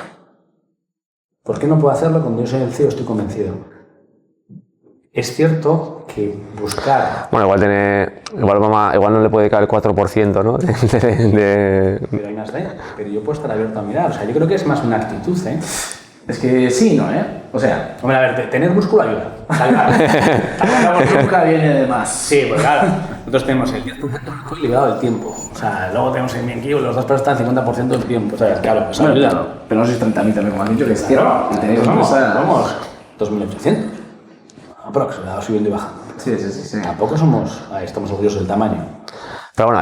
[SPEAKER 2] ¿por qué no puedo hacerlo cuando yo soy el CEO? Estoy convencido. Es cierto que buscar...
[SPEAKER 3] Bueno, igual no le puede caer el 4%, ¿no?
[SPEAKER 2] Pero hay unas pero yo puedo estar abierto a mirar. O sea, yo creo que es más una actitud, ¿eh?
[SPEAKER 1] Es que sí, ¿no? O sea...
[SPEAKER 2] Hombre, a ver, tener músculo ayuda.
[SPEAKER 1] Nunca viene de más.
[SPEAKER 2] Sí, pues claro. Nosotros tenemos el 10% ligado al tiempo. O sea, luego tenemos el bien los dos personas están 50% del tiempo. O sea, claro, eso
[SPEAKER 1] Bueno,
[SPEAKER 2] ayuda.
[SPEAKER 1] claro, pero no sois 30.000 también, como has dicho, que es cierto.
[SPEAKER 2] Claro,
[SPEAKER 1] Y tenéis
[SPEAKER 2] vamos,
[SPEAKER 1] empresa...
[SPEAKER 2] vamos, 2.800. Aproximadamente, subiendo y bajando.
[SPEAKER 1] Sí.
[SPEAKER 2] Tampoco estamos orgullosos del tamaño.
[SPEAKER 3] Pero bueno,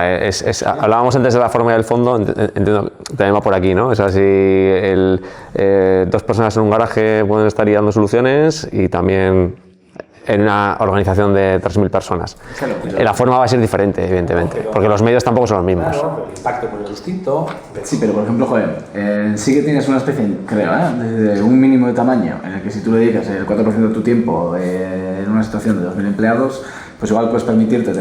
[SPEAKER 3] hablábamos antes de la forma y del fondo, entiendo que también va por aquí, ¿no? O sea, si dos personas en un garaje pueden estar dando soluciones y también en una organización de 3.000 personas.
[SPEAKER 1] Claro,
[SPEAKER 3] La forma va a ser diferente, evidentemente, porque los medios tampoco son los mismos.
[SPEAKER 2] Claro, pero el impacto pues es distinto.
[SPEAKER 1] Sí, pero por ejemplo, joder, sí que tienes una especie, creo, de un mínimo de tamaño en el que si tú le dedicas el 4% de tu tiempo en una situación de 2.000 empleados, pues igual puedes permitirte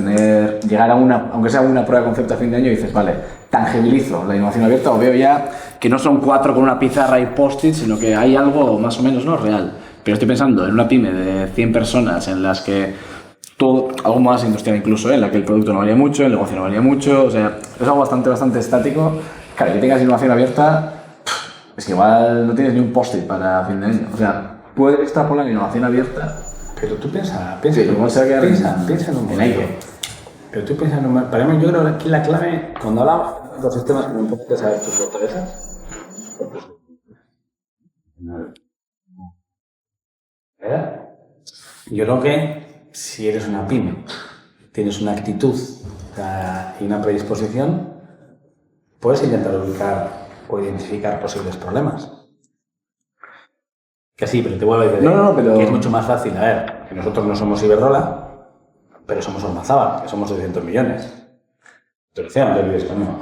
[SPEAKER 1] llegar a aunque sea una prueba de concepto a fin de año y dices, vale, tangibilizo la innovación abierta o veo ya que no son 4 con una pizarra y post-it, sino que hay algo más o menos, ¿no?, real. Pero estoy pensando en una pyme de 100 personas en las que todo, algo más industrial incluso, en la que el producto no valía mucho, el negocio no valía mucho, o sea, es algo bastante estático. Claro, que tengas innovación abierta, es que igual no tienes ni un post-it para fin de año. O sea, puedes extrapolar la innovación abierta.
[SPEAKER 2] Pero tú piensa
[SPEAKER 1] Sí, igual se va a quedar
[SPEAKER 2] piensa en un modelo.
[SPEAKER 1] aire.
[SPEAKER 2] Pero tú piensas en un modelo. Para mí, yo creo que aquí la clave, cuando hablamos de los sistemas, que me importa saber tus fortalezas. ¿Verdad? Yo creo que si eres una pyme, tienes una actitud y una predisposición, puedes intentar ubicar o identificar posibles problemas. Que sí, pero te vuelvo a decir que es mucho más fácil. A ver, que nosotros no somos Iberdrola, pero somos Ormazábal, que somos 200 millones. Te lo decía, no te olvides, coño.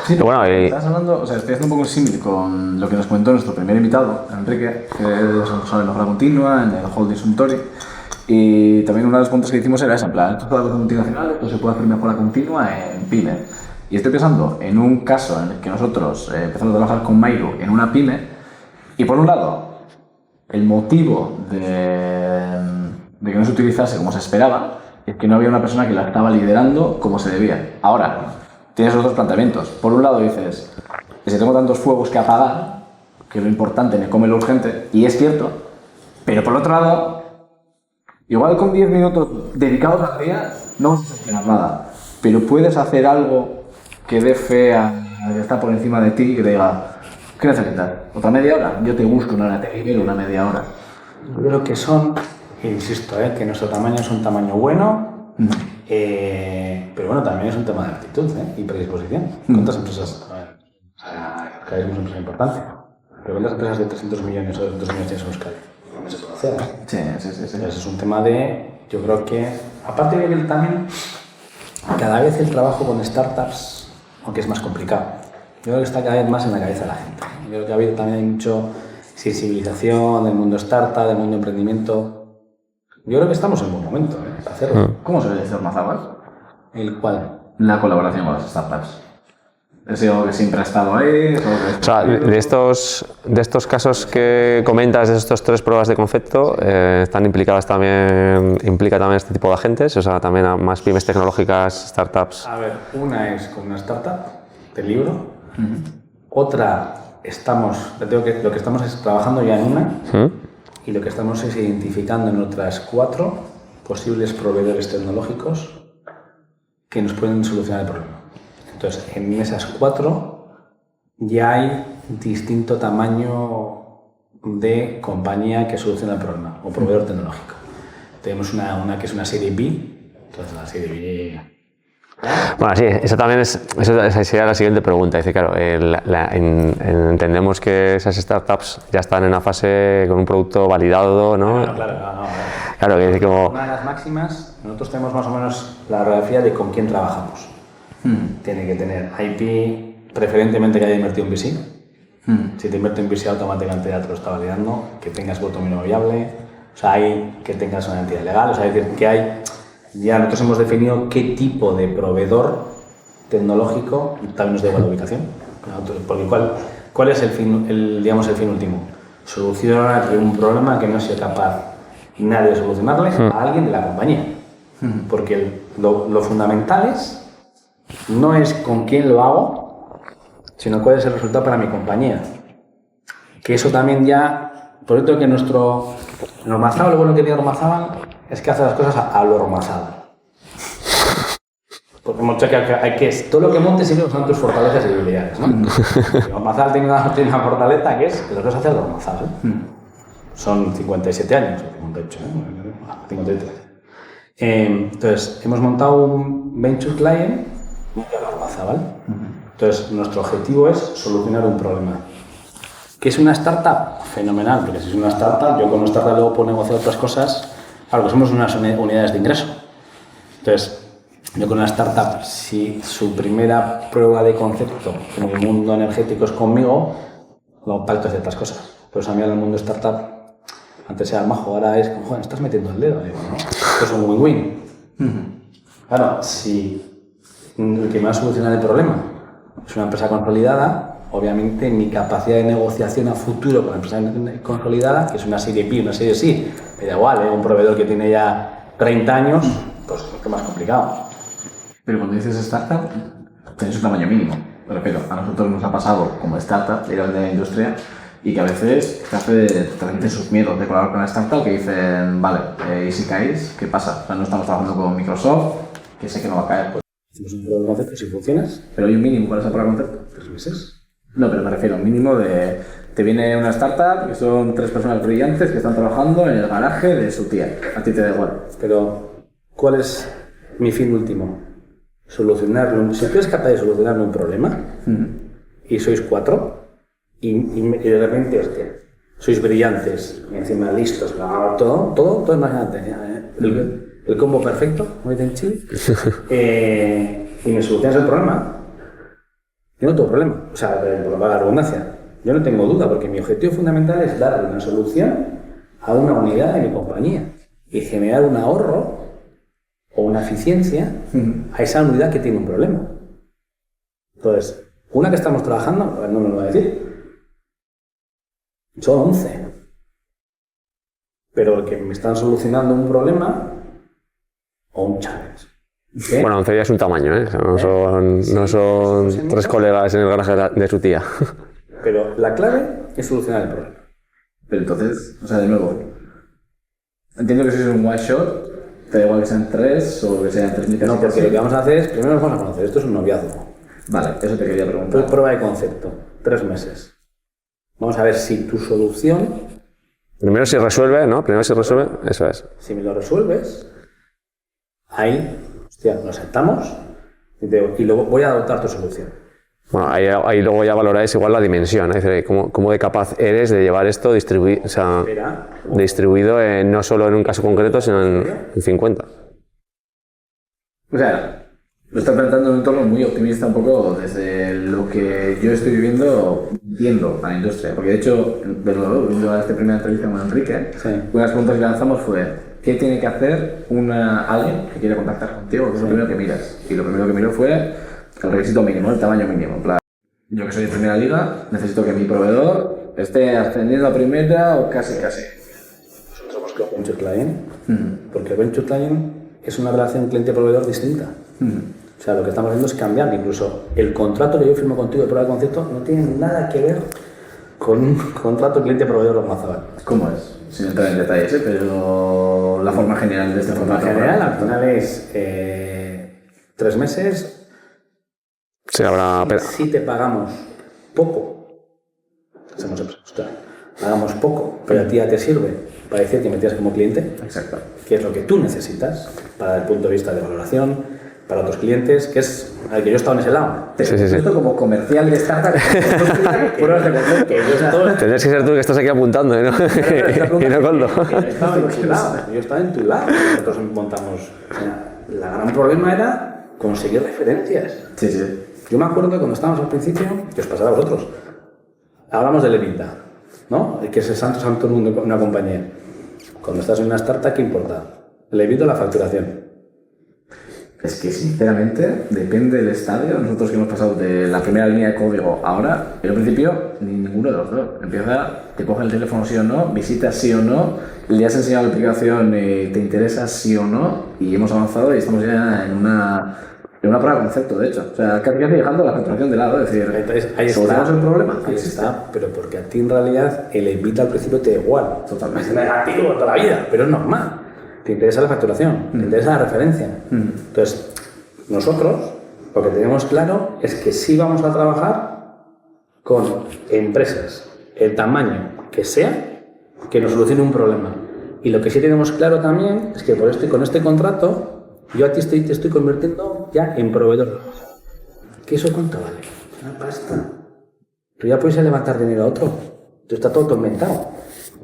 [SPEAKER 1] Sí, bueno, estás hablando, o sea, estoy haciendo un poco un símil con lo que nos comentó nuestro primer invitado, Enrique, que es responsable de mejora continua en el Holding Suntory. Y también uno de los puntos que hicimos era ese, en plan, esto es para la multinacional, esto se puede hacer mejora continua en pyme. Y estoy pensando en un caso en el que nosotros empezamos a trabajar con Mairo en una pyme, y por un lado, el motivo de que no se utilizase como se esperaba es que no había una persona que la estaba liderando como se debía. Ahora, tienes los dos planteamientos. Por un lado dices, si tengo tantos fuegos que apagar, que lo importante me come lo urgente, y es cierto, pero por otro lado, igual con 10 minutos dedicados al día no vas a solucionar nada, pero puedes hacer algo que dé fe a que está por encima de ti y que te diga, ¿qué necesitas? ¿Otra media hora? Yo te busco una hora, te libero una media hora.
[SPEAKER 2] Yo creo que son, insisto, que nuestro tamaño es un tamaño bueno, pero bueno, también es un tema de actitud y predisposición. ¿Cuántas empresas? Euskadi es una empresa importante, pero ¿cuántas empresas de 300 millones o de 200 millones tienes en Euskadi? No se puede hacer.
[SPEAKER 1] Sí.
[SPEAKER 2] Entonces es un tema de, yo creo que, aparte de que también, cada vez el trabajo con startups, aunque es más complicado, yo creo que está cada vez más en la cabeza de la gente. Yo creo que ha habido también mucho sensibilización del mundo startup, del mundo emprendimiento. Yo creo que estamos en un buen momento para hacerlo.
[SPEAKER 1] ¿Cómo se ve hacer Ormazábal?
[SPEAKER 2] ¿El cual?
[SPEAKER 1] La colaboración con las startups. ¿Es algo que siempre ha estado ahí?
[SPEAKER 3] O sea, de estos casos que comentas, de estas 3 pruebas de concepto, están implica también este tipo de agentes, o sea, también a más pymes tecnológicas, startups.
[SPEAKER 2] A ver, una es con una startup del libro, otra lo que estamos es trabajando ya en una, y lo que estamos es identificando en otras 4 posibles proveedores tecnológicos que nos pueden solucionar el problema. Entonces, en esas 4 ya hay distinto tamaño de compañía que soluciona el problema, o proveedor tecnológico. Tenemos una que es una serie B, entonces la serie B...
[SPEAKER 3] Bueno, sí, esa sería la siguiente pregunta. Dice, claro, entendemos que esas startups ya están en una fase con un producto validado, ¿no? Claro, que dice como...
[SPEAKER 2] Una de las máximas, nosotros tenemos más o menos la radiografía de con quién trabajamos. Tiene que tener IP, preferentemente que haya invertido en VC. Si te invierte en VC, automáticamente ya te lo está validando. Que tengas voto mínimo viable, o sea, que tengas una entidad legal, o sea, es decir, que hay... Ya nosotros hemos definido qué tipo de proveedor tecnológico, también nos da igual la ubicación, porque ¿cuál es el fin último? Solucionar un problema que no sea capaz nadie de solucionarle a alguien de la compañía. Porque lo fundamental no es con quién lo hago, sino cuál es el resultado para mi compañía. Que eso también ya, por eso que nuestro Ormazábal, lo bueno que tiene Ormazábal es que hace las cosas a lo Ormazábal. Porque todo lo que montes siempre son tus fortalezas y debilidades, ¿no? Ormazábal tiene una fortaleza que es que lo que se hace a lo Ormazábal. Son 57 años, o 58, 53. Entonces, hemos montado un Venture Client a lo Ormazábal. Entonces, nuestro objetivo es solucionar un problema. ¿Qué es una startup? Fenomenal, porque si es una startup, yo con una startup luego puedo negociar otras cosas. Claro, que somos unas unidades de ingreso. Entonces, yo con una startup, si su primera prueba de concepto en el mundo energético es conmigo, luego pacto ciertas cosas. Pues a mí en el mundo startup, antes era majo, ahora es como, joder, estás metiendo el dedo. Digo, ¿no? Esto es un win-win. Claro, si el que me va a solucionar el problema es una empresa consolidada, obviamente mi capacidad de negociación a futuro con la empresa consolidada, que es una serie B, una serie C, me da igual, un proveedor que tiene ya 30 años, pues es mucho más complicado.
[SPEAKER 1] Pero cuando dices startup, tenéis un tamaño mínimo. Me refiero, a nosotros nos ha pasado como startup, ir de la industria, y que a veces te transmiten sus miedos de colaborar con la startup, que dicen, vale, ¿y si caéis? ¿Qué pasa? O sea, no estamos trabajando con Microsoft, que sé que no va a caer. Pues.
[SPEAKER 2] Hacemos un prueba de concepto, si funcionas.
[SPEAKER 1] Pero hay un mínimo para esa prueba de concepto.
[SPEAKER 2] 3 meses.
[SPEAKER 1] No, pero me refiero a un mínimo de... Te viene una startup, que son 3 personas brillantes que están trabajando en el garaje de su tía. A ti te da igual.
[SPEAKER 2] Pero, ¿cuál es mi fin último? solucionarlo. Si tú eres capaz de solucionarle un problema y sois 4 y de repente, hostia, sois brillantes, y encima listos, todo imagínate, el combo perfecto, como dicen en Chile, y me solucionas el problema, yo no tengo problema, o sea, por la redundancia, yo no tengo duda, porque mi objetivo fundamental es darle una solución a una unidad de mi compañía y generar un ahorro o una eficiencia a esa unidad que tiene un problema. Entonces, una que estamos trabajando, no me lo voy a decir, son 11. Pero que me están solucionando un problema o un challenge. ¿Qué?
[SPEAKER 3] Bueno, 11 ya es un tamaño, ¿eh? O sea, no son 3 colegas en el garaje de su tía.
[SPEAKER 2] Pero la clave es solucionar el problema.
[SPEAKER 1] Pero entonces, o sea, de nuevo, entiendo que si es un one shot, te da igual que sean 3 o que sean 3.000.
[SPEAKER 2] No, porque lo que vamos a hacer es, primero nos vamos a conocer, esto es un noviazgo.
[SPEAKER 1] Vale, eso te quería preguntar.
[SPEAKER 2] Prueba de concepto, 3 meses. Vamos a ver si tu solución,
[SPEAKER 3] Primero si resuelve, ¿no? Primero si resuelve, eso es.
[SPEAKER 2] si me lo resuelves, ahí, hostia, nos sentamos y luego voy a adoptar tu solución.
[SPEAKER 3] Bueno, ahí luego ya valoráis igual la dimensión, ¿no? Es decir, cómo de capaz eres de llevar esto distribuido no solo en un caso concreto, sino en 50.
[SPEAKER 1] O sea, lo estás planteando en un tono muy optimista un poco desde lo que yo estoy viendo a la industria. Porque de hecho, de nuevo, viendo a esta primera entrevista con Enrique,
[SPEAKER 2] Sí.
[SPEAKER 1] una de las preguntas que lanzamos fue ¿qué tiene que hacer alguien que quiere contactar contigo? ¿Qué es lo primero que miras? Y lo primero que miró fue el requisito mínimo, el tamaño mínimo. En plan, yo que soy de primera liga, necesito que mi proveedor esté ascendiendo a primera o casi.
[SPEAKER 2] Nosotros somos Venture Client, porque el Venture Client es una relación cliente-proveedor distinta. O sea, lo que estamos haciendo es cambiar. Incluso el contrato que yo firmo contigo de prueba de concepto no tiene nada que ver con un contrato cliente-proveedor o Mazabal.
[SPEAKER 1] ¿Cómo es? Sin entrar en detalles, pero la forma general de este formato.
[SPEAKER 2] En general, al final es 3 meses.
[SPEAKER 3] Sí, habrá...
[SPEAKER 2] Si te pagamos poco, hacemos pagamos poco, pero a ti ya te sirve para decir que me tienes como cliente,
[SPEAKER 1] Exacto.
[SPEAKER 2] que es lo que tú necesitas para el punto de vista de valoración, para otros clientes, que es al que yo he estado en ese lado.
[SPEAKER 3] Sí.
[SPEAKER 1] Esto como comercial de startup, pruebas de concepto.
[SPEAKER 2] Que yo estaba
[SPEAKER 3] Tendrías que ser tú que estás aquí apuntando, ¿no? Y no Coldo.
[SPEAKER 2] yo estaba en tu lado. Nosotros montamos. O sea, el gran problema era conseguir referencias.
[SPEAKER 1] Sí.
[SPEAKER 2] Yo me acuerdo que cuando estábamos al principio, que os pasaba a vosotros, hablamos del EBITDA, ¿no? Que es el santo mundo de una compañía. Cuando estás en una startup, ¿qué importa? El EBITDA o la facturación.
[SPEAKER 1] Es que sinceramente depende del estadio. Nosotros que hemos pasado de la primera línea de código ahora, en un principio ninguno de los dos. Te coge el teléfono sí o no, visitas sí o no, le has enseñado la aplicación, te interesa sí o no, y hemos avanzado y estamos ya en una prueba de concepto, de hecho. O sea, casi dejando la facturación de lado, es decir,
[SPEAKER 2] Entonces, ahí
[SPEAKER 1] ¿solucionamos el problema?
[SPEAKER 2] Ahí está, pero porque a ti en realidad el EBITDA al principio te da igual.
[SPEAKER 1] Totalmente.
[SPEAKER 2] Es negativo toda la vida, pero es normal. Te interesa la facturación, te interesa la referencia. Entonces, nosotros lo que tenemos claro es que sí vamos a trabajar con empresas, el tamaño que sea, que nos solucione un problema. Y lo que sí tenemos claro también es que con este contrato, yo a ti te estoy convirtiendo ya en proveedor. ¿Qué eso cuánto vale? Una pasta. Tú ya puedes levantar dinero a otro. Tú está todo inventado.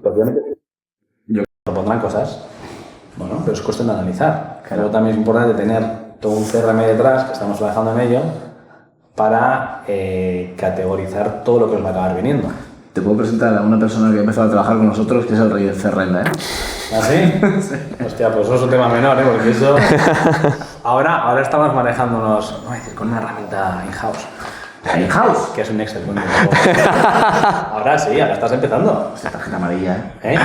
[SPEAKER 2] Obviamente, yo propondrán cosas. Bueno, pero es cuestión de analizar. Luego también es importante tener todo un CRM detrás, que estamos trabajando en ello, para categorizar todo lo que os va a acabar viniendo.
[SPEAKER 1] Te puedo presentar a una persona que ha empezado a trabajar con nosotros, que es el rey del CRM, ¿eh?
[SPEAKER 2] ¿Ah, sí? Sí. Hostia, pues eso es un tema menor, ¿eh? Porque eso... Ahora estamos manejándonos, no voy a decir, con una herramienta in-house.
[SPEAKER 1] ¿In-house?
[SPEAKER 2] Que es un Excel. Ahora sí, ahora estás empezando.
[SPEAKER 1] Esta tarjeta amarilla, ¿eh?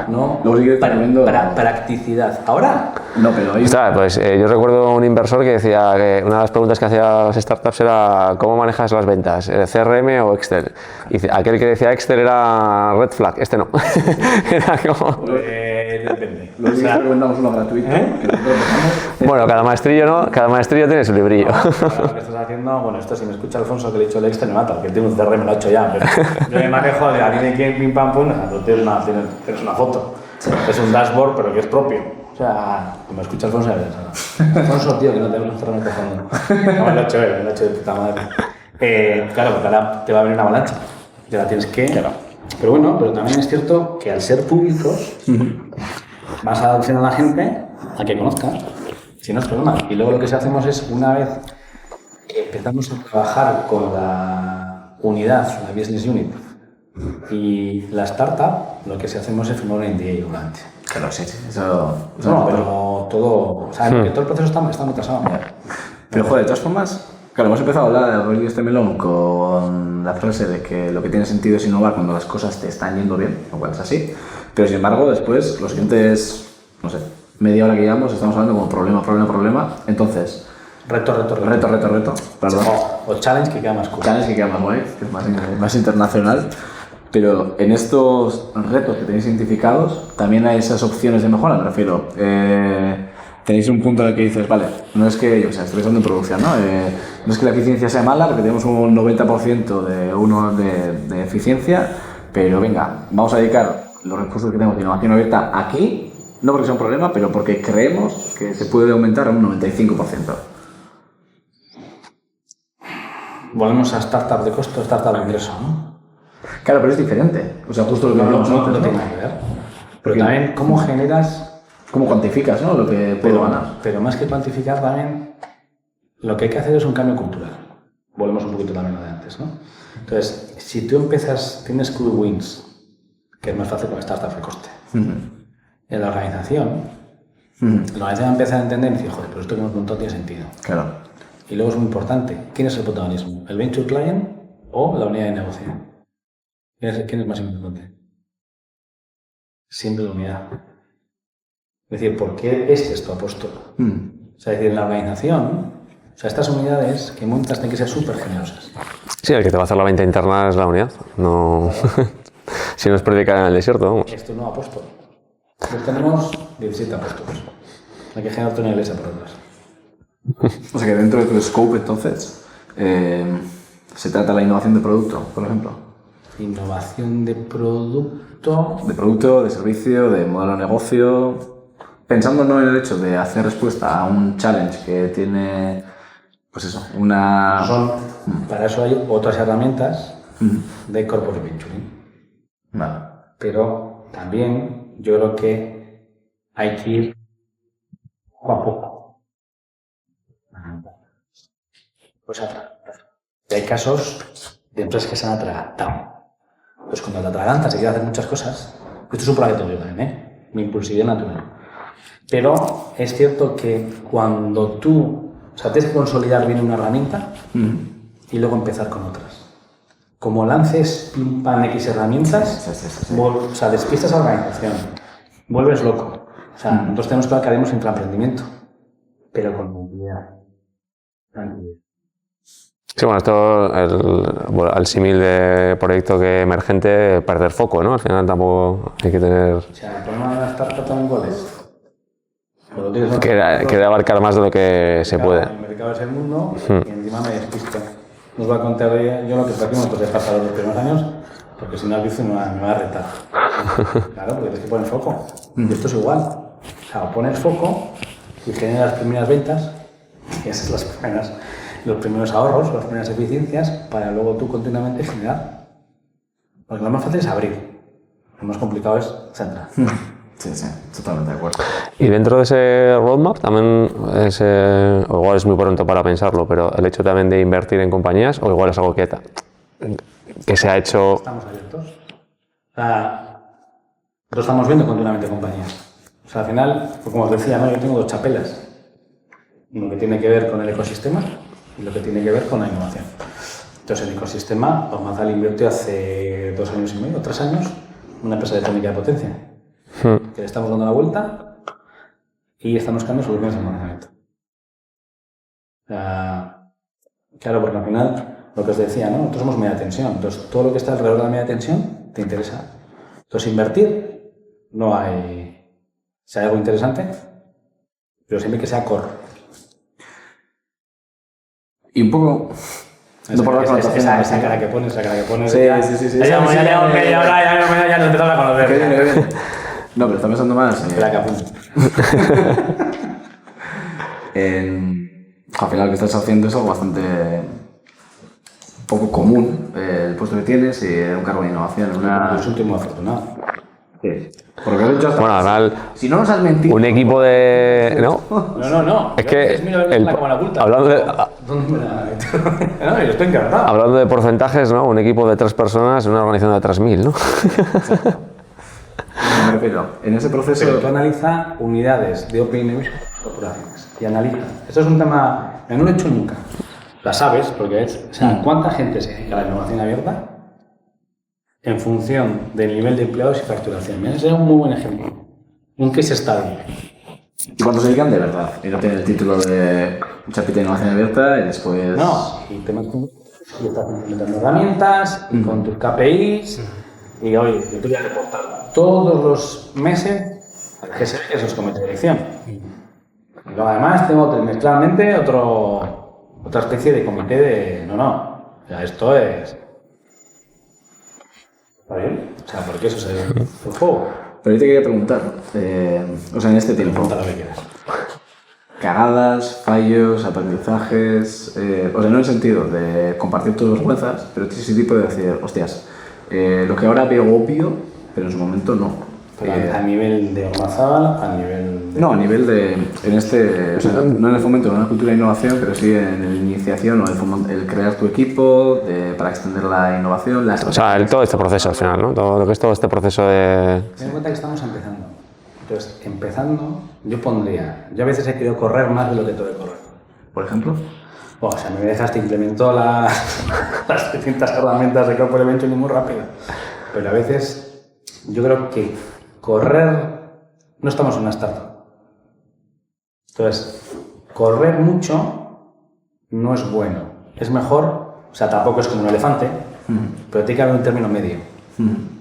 [SPEAKER 2] No.
[SPEAKER 1] Luego sigue tremendo.
[SPEAKER 2] Para practicidad. ¿Ahora?
[SPEAKER 1] No, pero ahí...
[SPEAKER 3] Ostras, pues yo recuerdo un inversor que decía que una de las preguntas que hacía a las startups era ¿cómo manejas las ventas? ¿CRM o Excel? Y dice, aquel que decía Excel era red flag, este no. Era como...
[SPEAKER 2] Depende.
[SPEAKER 1] Luego sí recomendamos uno gratuito. Que nosotros dejamos.
[SPEAKER 3] Bueno, cada maestrillo tiene su librillo.
[SPEAKER 2] Lo que estás haciendo, bueno, esto si me escucha Alfonso que le he dicho el Excel me mata, porque tiene un CRM, lo ha hecho ya, pero yo me manejo de aquí de quién, pim pam pum, tienes una foto. Sí. Es un dashboard, pero que es propio. O sea, como escuchas Alfonso, Alfonso, tío, que no tenemos cerrar el micrófono. No, lo he hecho de puta madre. Claro, porque ahora te va a venir una avalancha. Ya la tienes que...
[SPEAKER 1] Claro.
[SPEAKER 2] Pero bueno, pero también es cierto que al ser públicos, vas a decir a la gente a que conozca, si no es problema. Y luego lo que hacemos es, una vez que empezamos a trabajar con la unidad, la business unit, y la startup, lo que hacemos es firmar un NDA durante.
[SPEAKER 1] Claro, sí. Eso
[SPEAKER 2] No, pero todo... O sea, que todo el proceso está muy atrasado.
[SPEAKER 1] Pero joder, de todas formas, claro, hemos empezado a hablar de abrir este melón con la frase de que lo que tiene sentido es innovar cuando las cosas te están yendo bien, lo cual es así. Pero sin embargo, después, los siguientes, no sé, media hora que llevamos, estamos hablando como problema. Entonces,
[SPEAKER 2] Reto.
[SPEAKER 1] Perdón.
[SPEAKER 2] O challenge que queda más cool.
[SPEAKER 1] Challenge que queda más guay, que es más internacional. Pero en estos retos que tenéis identificados, también hay esas opciones de mejora, me refiero. Tenéis un punto en el que dices, vale, no es que, estoy pensando en producción, ¿no? No es que la eficiencia sea mala, porque tenemos un 90% de eficiencia, pero venga, vamos a dedicar los recursos que tenemos de innovación abierta aquí, no porque sea un problema, pero porque creemos que se puede aumentar a un 95%.
[SPEAKER 2] Volvemos a startup de costo, startup de ingreso, ¿no?
[SPEAKER 1] Claro, pero es diferente. O sea, justo lo que hablamos antes,
[SPEAKER 2] no tiene nada que ver. Pero también, ¿cómo generas?
[SPEAKER 1] ¿Cómo cuantificas, no? Lo que puedo ganar.
[SPEAKER 2] Pero más que cuantificar, también lo que hay que hacer es un cambio cultural. Volvemos un poquito también a lo de antes, ¿no? Entonces, si tú tienes quick wins, que es más fácil con startups de coste, en la organización, la organización empieza a entender y dice, joder, pero esto que hemos montado tiene sentido.
[SPEAKER 1] Claro.
[SPEAKER 2] Y luego es muy importante, ¿quién es el protagonismo? ¿El venture client o la unidad de negocio? ¿Quién es más importante? Siempre la unidad. Es decir, ¿por qué este es tu apóstol? O sea, es decir, en la organización, o sea, estas unidades que montas tienen que ser súper generosas.
[SPEAKER 3] Sí, el que te va a hacer la venta interna es la unidad. No... si no es predicar en el desierto, vamos.
[SPEAKER 2] Esto es un nuevo apóstol. Entonces tenemos 17 apóstoles. Hay que generar una iglesia por detrás.
[SPEAKER 1] O sea que dentro de tu scope, entonces, se trata la innovación de producto, por ejemplo.
[SPEAKER 2] Innovación de producto.
[SPEAKER 1] De producto, de servicio, de modelo de negocio. Pensando no en el hecho de hacer respuesta a un challenge que tiene, pues eso, una...
[SPEAKER 2] Para eso hay otras herramientas de corporate venturing.
[SPEAKER 1] Vale.
[SPEAKER 2] Pero también yo creo que hay que ir poco a poco. Pues hay casos de empresas que se han atragantado. Pues cuando te atragantas y quieres hacer muchas cosas, esto es un proyecto yo también, mi impulsividad natural. Pero es cierto que cuando tú, tienes que consolidar bien una herramienta y luego empezar con otras. Como lances pim pam X herramientas, despistas a la organización, vuelves loco. Nosotros tenemos claro que haremos intraemprendimiento, pero con movilidad.
[SPEAKER 3] Sí, bueno, esto, al símil de proyecto que emergente, perder foco, ¿no? Al final tampoco hay que tener...
[SPEAKER 2] O sea, el problema de la startup también cuál es.
[SPEAKER 3] Que abarcar más de lo que se puede.
[SPEAKER 2] El mercado es el mundo y encima me despisto. Nos va a contar yo lo que practico pues he pasado los primeros años, porque si no el vicio me va a retar. Claro, porque tienes que poner foco. Y esto es igual. O sea, pones foco y generas las primeras ventas, y esas son los primeros ahorros, las primeras eficiencias, para luego tú continuamente generar. Porque lo más fácil es abrir. Lo más complicado es centrar.
[SPEAKER 1] Sí, totalmente de acuerdo.
[SPEAKER 3] Y dentro de ese roadmap también es, o igual es muy pronto para pensarlo, pero el hecho también de invertir en compañías, o igual es algo que se ha hecho...
[SPEAKER 2] Estamos abiertos. O sea, lo estamos viendo continuamente compañías. O sea, al final, pues como os decía, ¿no? Yo tengo dos chapelas. Lo que tiene que ver con el ecosistema y lo que tiene que ver con la innovación. Entonces, el ecosistema, Mazal invirtió hace 2 años y medio, 3 años, en una empresa de técnica de potencia. Que le estamos dando la vuelta y estamos buscando soluciones de almacenamiento. Claro, porque al final, lo que os decía, ¿no? Nosotros somos media tensión. Entonces, todo lo que está alrededor de la media tensión te interesa. Entonces, invertir, no hay... Si hay algo interesante, pero siempre que sea core.
[SPEAKER 1] Y un poco...
[SPEAKER 2] Esa cara que pones,
[SPEAKER 1] Sí.
[SPEAKER 2] Ya nos empezamos a conocer.
[SPEAKER 1] No, pero está pensando más
[SPEAKER 2] Espera que apunte.
[SPEAKER 1] al final lo que estás haciendo es algo bastante poco común, el puesto que tienes y un cargo de innovación.
[SPEAKER 2] Yo soy un tío muy afortunado.
[SPEAKER 1] Sí. Por lo que has hecho hasta...
[SPEAKER 3] Bueno, al final,
[SPEAKER 1] Si no nos has mentido...
[SPEAKER 3] un equipo de... ¿No?
[SPEAKER 2] No.
[SPEAKER 3] Es que
[SPEAKER 2] Mira la cámara oculta.
[SPEAKER 3] hablando de,
[SPEAKER 2] ¿Dónde me la meto? No, yo estoy encantado.
[SPEAKER 3] hablando de porcentajes, ¿no? Un equipo de 3 personas en una organización de 3.000, ¿no?
[SPEAKER 1] Me refiero, en ese proceso...
[SPEAKER 2] Pero tú analiza unidades de Open Innovation corporaciones y analiza. Esto es un tema que no lo he hecho nunca. La sabes, porque es... O sea, ¿cuánta gente se dedica a la innovación abierta? En función del nivel de empleados y facturación. Mira, ese es un muy buen ejemplo. Un case study.
[SPEAKER 1] Y cuando se dedican de verdad, y no tienen el título de un chapita de innovación abierta y después...
[SPEAKER 2] No, y te metes y estás implementando herramientas y con tus KPIs y oye, yo te voy a reportar todos los meses al GSE, que eso es comité de dirección. Y luego además tengo trimestralmente otra especie de comité de... No. O sea, esto es... ¿Está bien? O sea, porque eso es el juego.
[SPEAKER 1] Pero yo te quería preguntar, o sea, en este tiempo,
[SPEAKER 2] Pregunta lo que quieras.
[SPEAKER 1] cagadas, fallos, aprendizajes, o sea, no en el sentido de compartir tus vergüenzas, pero sí tipo de decir, hostias, lo que ahora veo obvio, pero en su momento no.
[SPEAKER 2] Pero a nivel de Ormazábal, a nivel de...
[SPEAKER 1] No, a nivel de, o sea, no en el fomento de una cultura de innovación, pero sí en la iniciación o el crear tu equipo para extender la innovación,
[SPEAKER 3] O sea, todo este proceso al final, ¿no? Todo lo que es todo este proceso de...
[SPEAKER 2] Ten en cuenta que estamos empezando. Entonces, empezando, yo a veces he querido correr más de lo que tengo que correr.
[SPEAKER 1] Por ejemplo.
[SPEAKER 2] O sea, me dejaste implementó las distintas herramientas de Corporate Venture muy rápido. Pero a veces yo creo que correr, no estamos en una startup. Entonces, correr mucho no es bueno. Es mejor, o sea, tampoco es como un elefante, pero tiene que haber un término medio.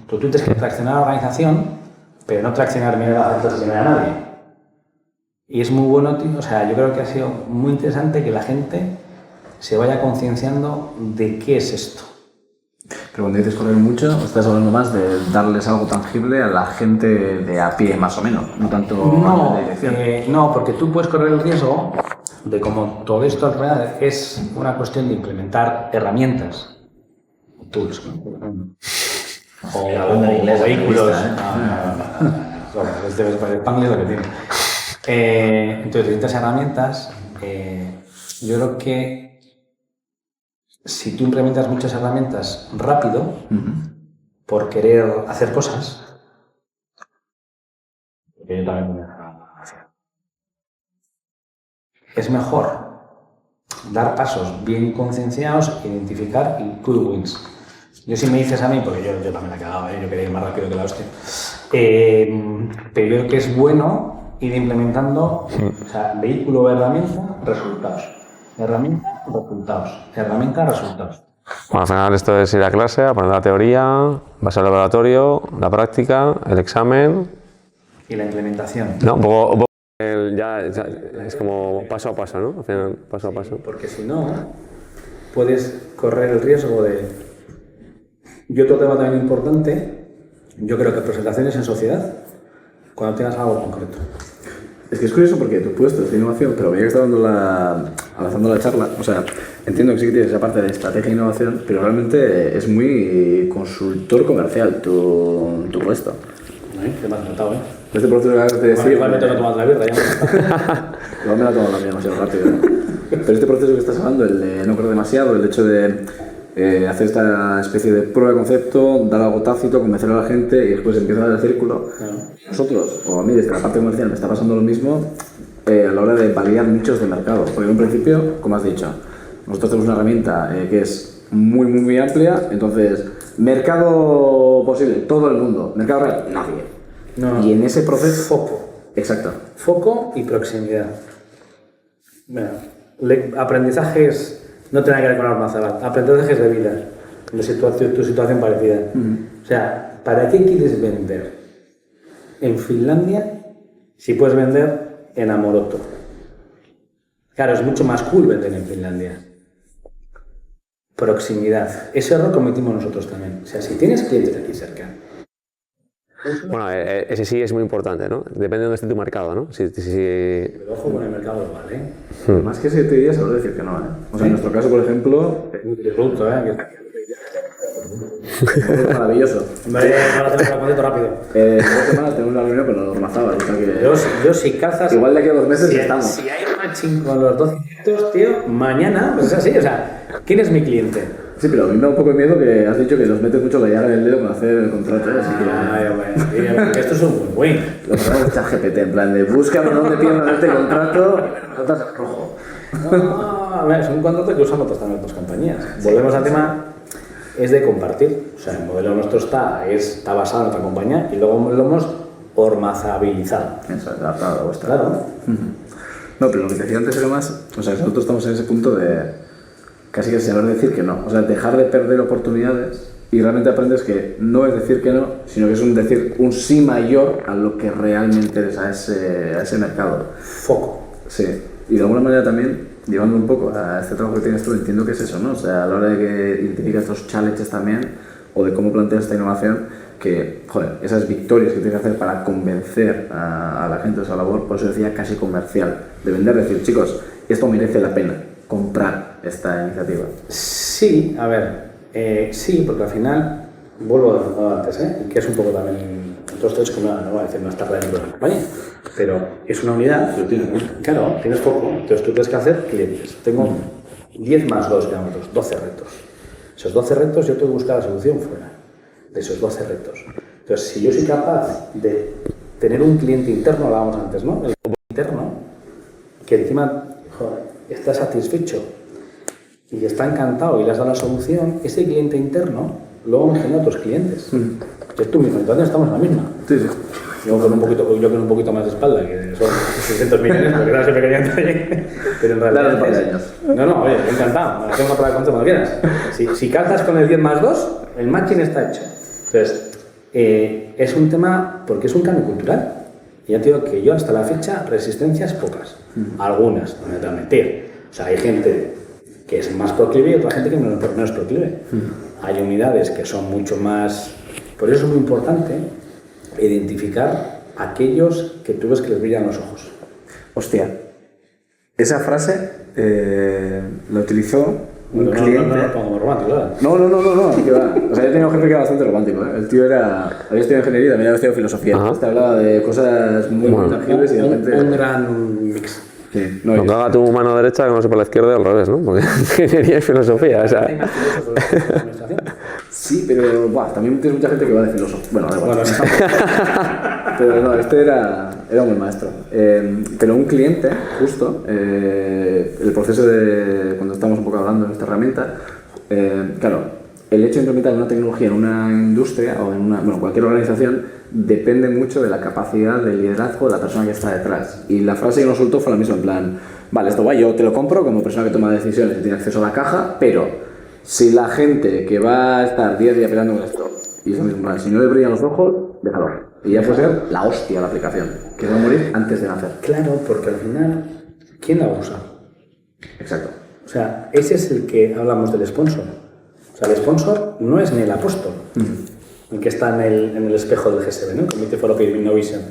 [SPEAKER 2] Tú tienes que traccionar a la organización, pero no traccionar a nadie. Y es muy bueno, tío. O sea, yo creo que ha sido muy interesante que la gente se vaya concienciando de qué es esto.
[SPEAKER 1] Pero cuando dices correr mucho, estás hablando más de darles algo tangible a la gente de a pie, más o menos, no tanto a la dirección.
[SPEAKER 2] No, porque tú puedes correr el riesgo de, como todo esto al final es una cuestión de implementar herramientas, tools, o vehículos. Este es el Spanglish lo que tiene. Entonces, distintas herramientas, yo creo que si tú implementas muchas herramientas rápido, por querer hacer cosas, que yo también es mejor dar pasos bien concienciados, identificar y quick wins. Yo si me dices a mí, porque yo también la he cagado, yo quería ir más rápido que la hostia, pero yo creo que es bueno ir implementando, o sea, vehículo, herramienta, resultados. Herramienta, resultados. Herramienta, resultados.
[SPEAKER 3] Bueno, al final esto es ir a clase, aprender la teoría, vas al laboratorio, la práctica, el examen...
[SPEAKER 2] Y la implementación.
[SPEAKER 3] No, un poco ya es como paso a paso, ¿no? Al final, paso a paso.
[SPEAKER 2] Porque si no, puedes correr el riesgo de... Y otro tema también importante, yo creo que presentaciones en sociedad, cuando tengas algo concreto.
[SPEAKER 1] Es que es curioso porque tu puesto es de innovación, pero a medida que está avanzando la charla, o sea, entiendo que sí que tienes esa parte de estrategia e innovación, pero realmente es muy consultor comercial tu puesto.
[SPEAKER 2] Te me has notado, ¿eh?
[SPEAKER 1] Este proceso que acabas de decir...
[SPEAKER 2] Igual me tengo que tomar la birra, ya
[SPEAKER 1] Igual me la tomo también demasiado rápido, ¿eh? Pero este proceso que estás hablando, el de no correr demasiado, el hecho de hacer esta especie de prueba de concepto, dar algo tácito, convencer a la gente y después empieza el círculo. Nosotros, o a mí desde la parte comercial me está pasando lo mismo a la hora de validar nichos de mercado. Porque en un principio, como has dicho, nosotros tenemos una herramienta que es muy amplia, entonces, mercado posible, todo el mundo. Mercado real, nadie.
[SPEAKER 2] No.
[SPEAKER 1] Y en ese proceso...
[SPEAKER 2] Foco.
[SPEAKER 1] Exacto.
[SPEAKER 2] Foco y proximidad. Bueno, aprendizajes no tiene que ver con Ormazábal, aprendizajes de vida, de tu situación parecida. O sea, ¿para qué quieres vender en Finlandia si puedes vender en Amoroto? Claro, es mucho más cool vender en Finlandia. Proximidad. Ese error cometimos nosotros también. O sea, si tienes clientes aquí cerca,
[SPEAKER 3] Bueno, ese sí es muy importante, ¿no? Depende de dónde esté tu mercado, ¿no?
[SPEAKER 2] Pero ojo con el mercado global,
[SPEAKER 1] Más que 7 días, seguro decir que no, O sea, en nuestro caso, por ejemplo,
[SPEAKER 2] Disfruto,
[SPEAKER 1] es maravilloso.
[SPEAKER 2] Hombre, ahora tengo que rápido.
[SPEAKER 1] 2 semanas tenemos la reunión, pero lo normalizaba.
[SPEAKER 2] Yo si calzas...
[SPEAKER 1] Igual de aquí a 2 meses
[SPEAKER 2] si,
[SPEAKER 1] estamos.
[SPEAKER 2] Si hay matching con los 12 hitos, tío, mañana, pues es así, o sea, ¿quién es mi cliente?
[SPEAKER 1] Sí, pero a mí me da un poco de miedo que has dicho que nos metes mucho la llaga en el dedo con hacer el contrato, así que...
[SPEAKER 2] Bueno, esto es un win-win.
[SPEAKER 1] Lo ponemos ChatGPT, en plan de búscame dónde tienen este contrato y notas en rojo.
[SPEAKER 2] No, a ver, es un contrato que usan otras compañías. Volvemos al tema, es de compartir. O sea, el modelo nuestro está basado en otra compañía y luego lo hemos hormazabilizado.
[SPEAKER 1] Eso, adaptado a la vuestra.
[SPEAKER 2] Claro.
[SPEAKER 1] No, pero lo que te decía antes era más... O sea, nosotros estamos en ese punto de... Casi que saber decir que no. O sea, dejar de perder oportunidades y realmente aprendes que no es decir que no, sino que es decir un sí mayor a lo que realmente eres a ese mercado.
[SPEAKER 2] Foco.
[SPEAKER 1] Sí. Y de alguna manera también, llevando un poco a este trabajo que tienes tú, entiendo que es eso, ¿no? O sea, a la hora de que identificas estos challenges también, o de cómo planteas esta innovación, que, joder, esas victorias que tienes que hacer para convencer a la gente de esa labor, por eso decía casi comercial, de vender, decir, chicos, esto merece la pena comprar esta iniciativa.
[SPEAKER 2] Sí, a ver, sí, porque al final, vuelvo a lo antes, que es un poco también, entonces es como no voy a decir una startup dentro de la compañía, pero es una unidad, claro, tienes foco, entonces tú tienes que hacer clientes. Tengo 10 más 2 kilómetros, 12 retos. Esos 12 retos yo tengo que buscar la solución fuera de esos 12 retos. Entonces, si yo soy capaz de tener un cliente interno, hablábamos antes, ¿no? El interno, que encima, joder, está satisfecho y está encantado y le has dado la solución, ese cliente interno luego me genera otros clientes. Que tú mismo, entonces estamos en la misma.
[SPEAKER 1] Sí, sí.
[SPEAKER 2] Yo con un poquito más de espalda, que son 600 millones, porque claro, siempre quería entrar ahí. Pero en realidad...
[SPEAKER 1] Dale años.
[SPEAKER 2] No, oye, encantado. Hacemos una prueba de concepto cuando quieras. Si calzas con el 10 más 2, el matching está hecho. Entonces, es un tema, porque es un cambio cultural. Y ya te digo que yo hasta la fecha, resistencias pocas. Algunas, no me voy a mentir. O sea, hay gente que es más proclive y otra gente que menos proclive. Hay unidades que son mucho más... Por eso es muy importante identificar aquellos que tú ves que les brillan los ojos.
[SPEAKER 1] Hostia, esa frase la utilizó un cliente...
[SPEAKER 2] No, como romántico, ¿verdad?
[SPEAKER 1] No, que va. O sea, yo tenía un jefe que era bastante romántico, El tío había estudiado ingeniería y también había estudiado filosofía. Este hablaba de cosas muy tangibles y de repente...
[SPEAKER 2] Un gran mix.
[SPEAKER 1] Sí,
[SPEAKER 3] No haga tu mano derecha que no sepa la izquierda al revés, ¿no? Porque ingeniería y filosofía, o sea...
[SPEAKER 2] Hay más filósofos de administración.
[SPEAKER 1] Sí, pero también tienes mucha gente que va de filósofo. Bueno, da igual. Pero no, este era un buen maestro. Pero un cliente, justo, el proceso de cuando estamos un poco hablando de esta herramienta, claro, el hecho de implementar una tecnología en una industria o en cualquier organización depende mucho de la capacidad de liderazgo de la persona que está detrás. Y la frase que nos soltó fue la misma, en plan, vale, esto va, yo te lo compro como persona que toma decisiones y tiene acceso a la caja, pero si la gente que va a estar día a día peleando con esto, y eso mismo, si no le brillan los ojos, déjalo. Y ya puede ser la hostia la aplicación, que va a morir antes de nacer.
[SPEAKER 2] Claro, porque al final, ¿quién la usa?
[SPEAKER 1] Exacto.
[SPEAKER 2] O sea, ese es el que hablamos del sponsor. O sea, el sponsor no es ni el apóstol, el que está en el espejo del GSB, ¿no? Committee for Open Innovation.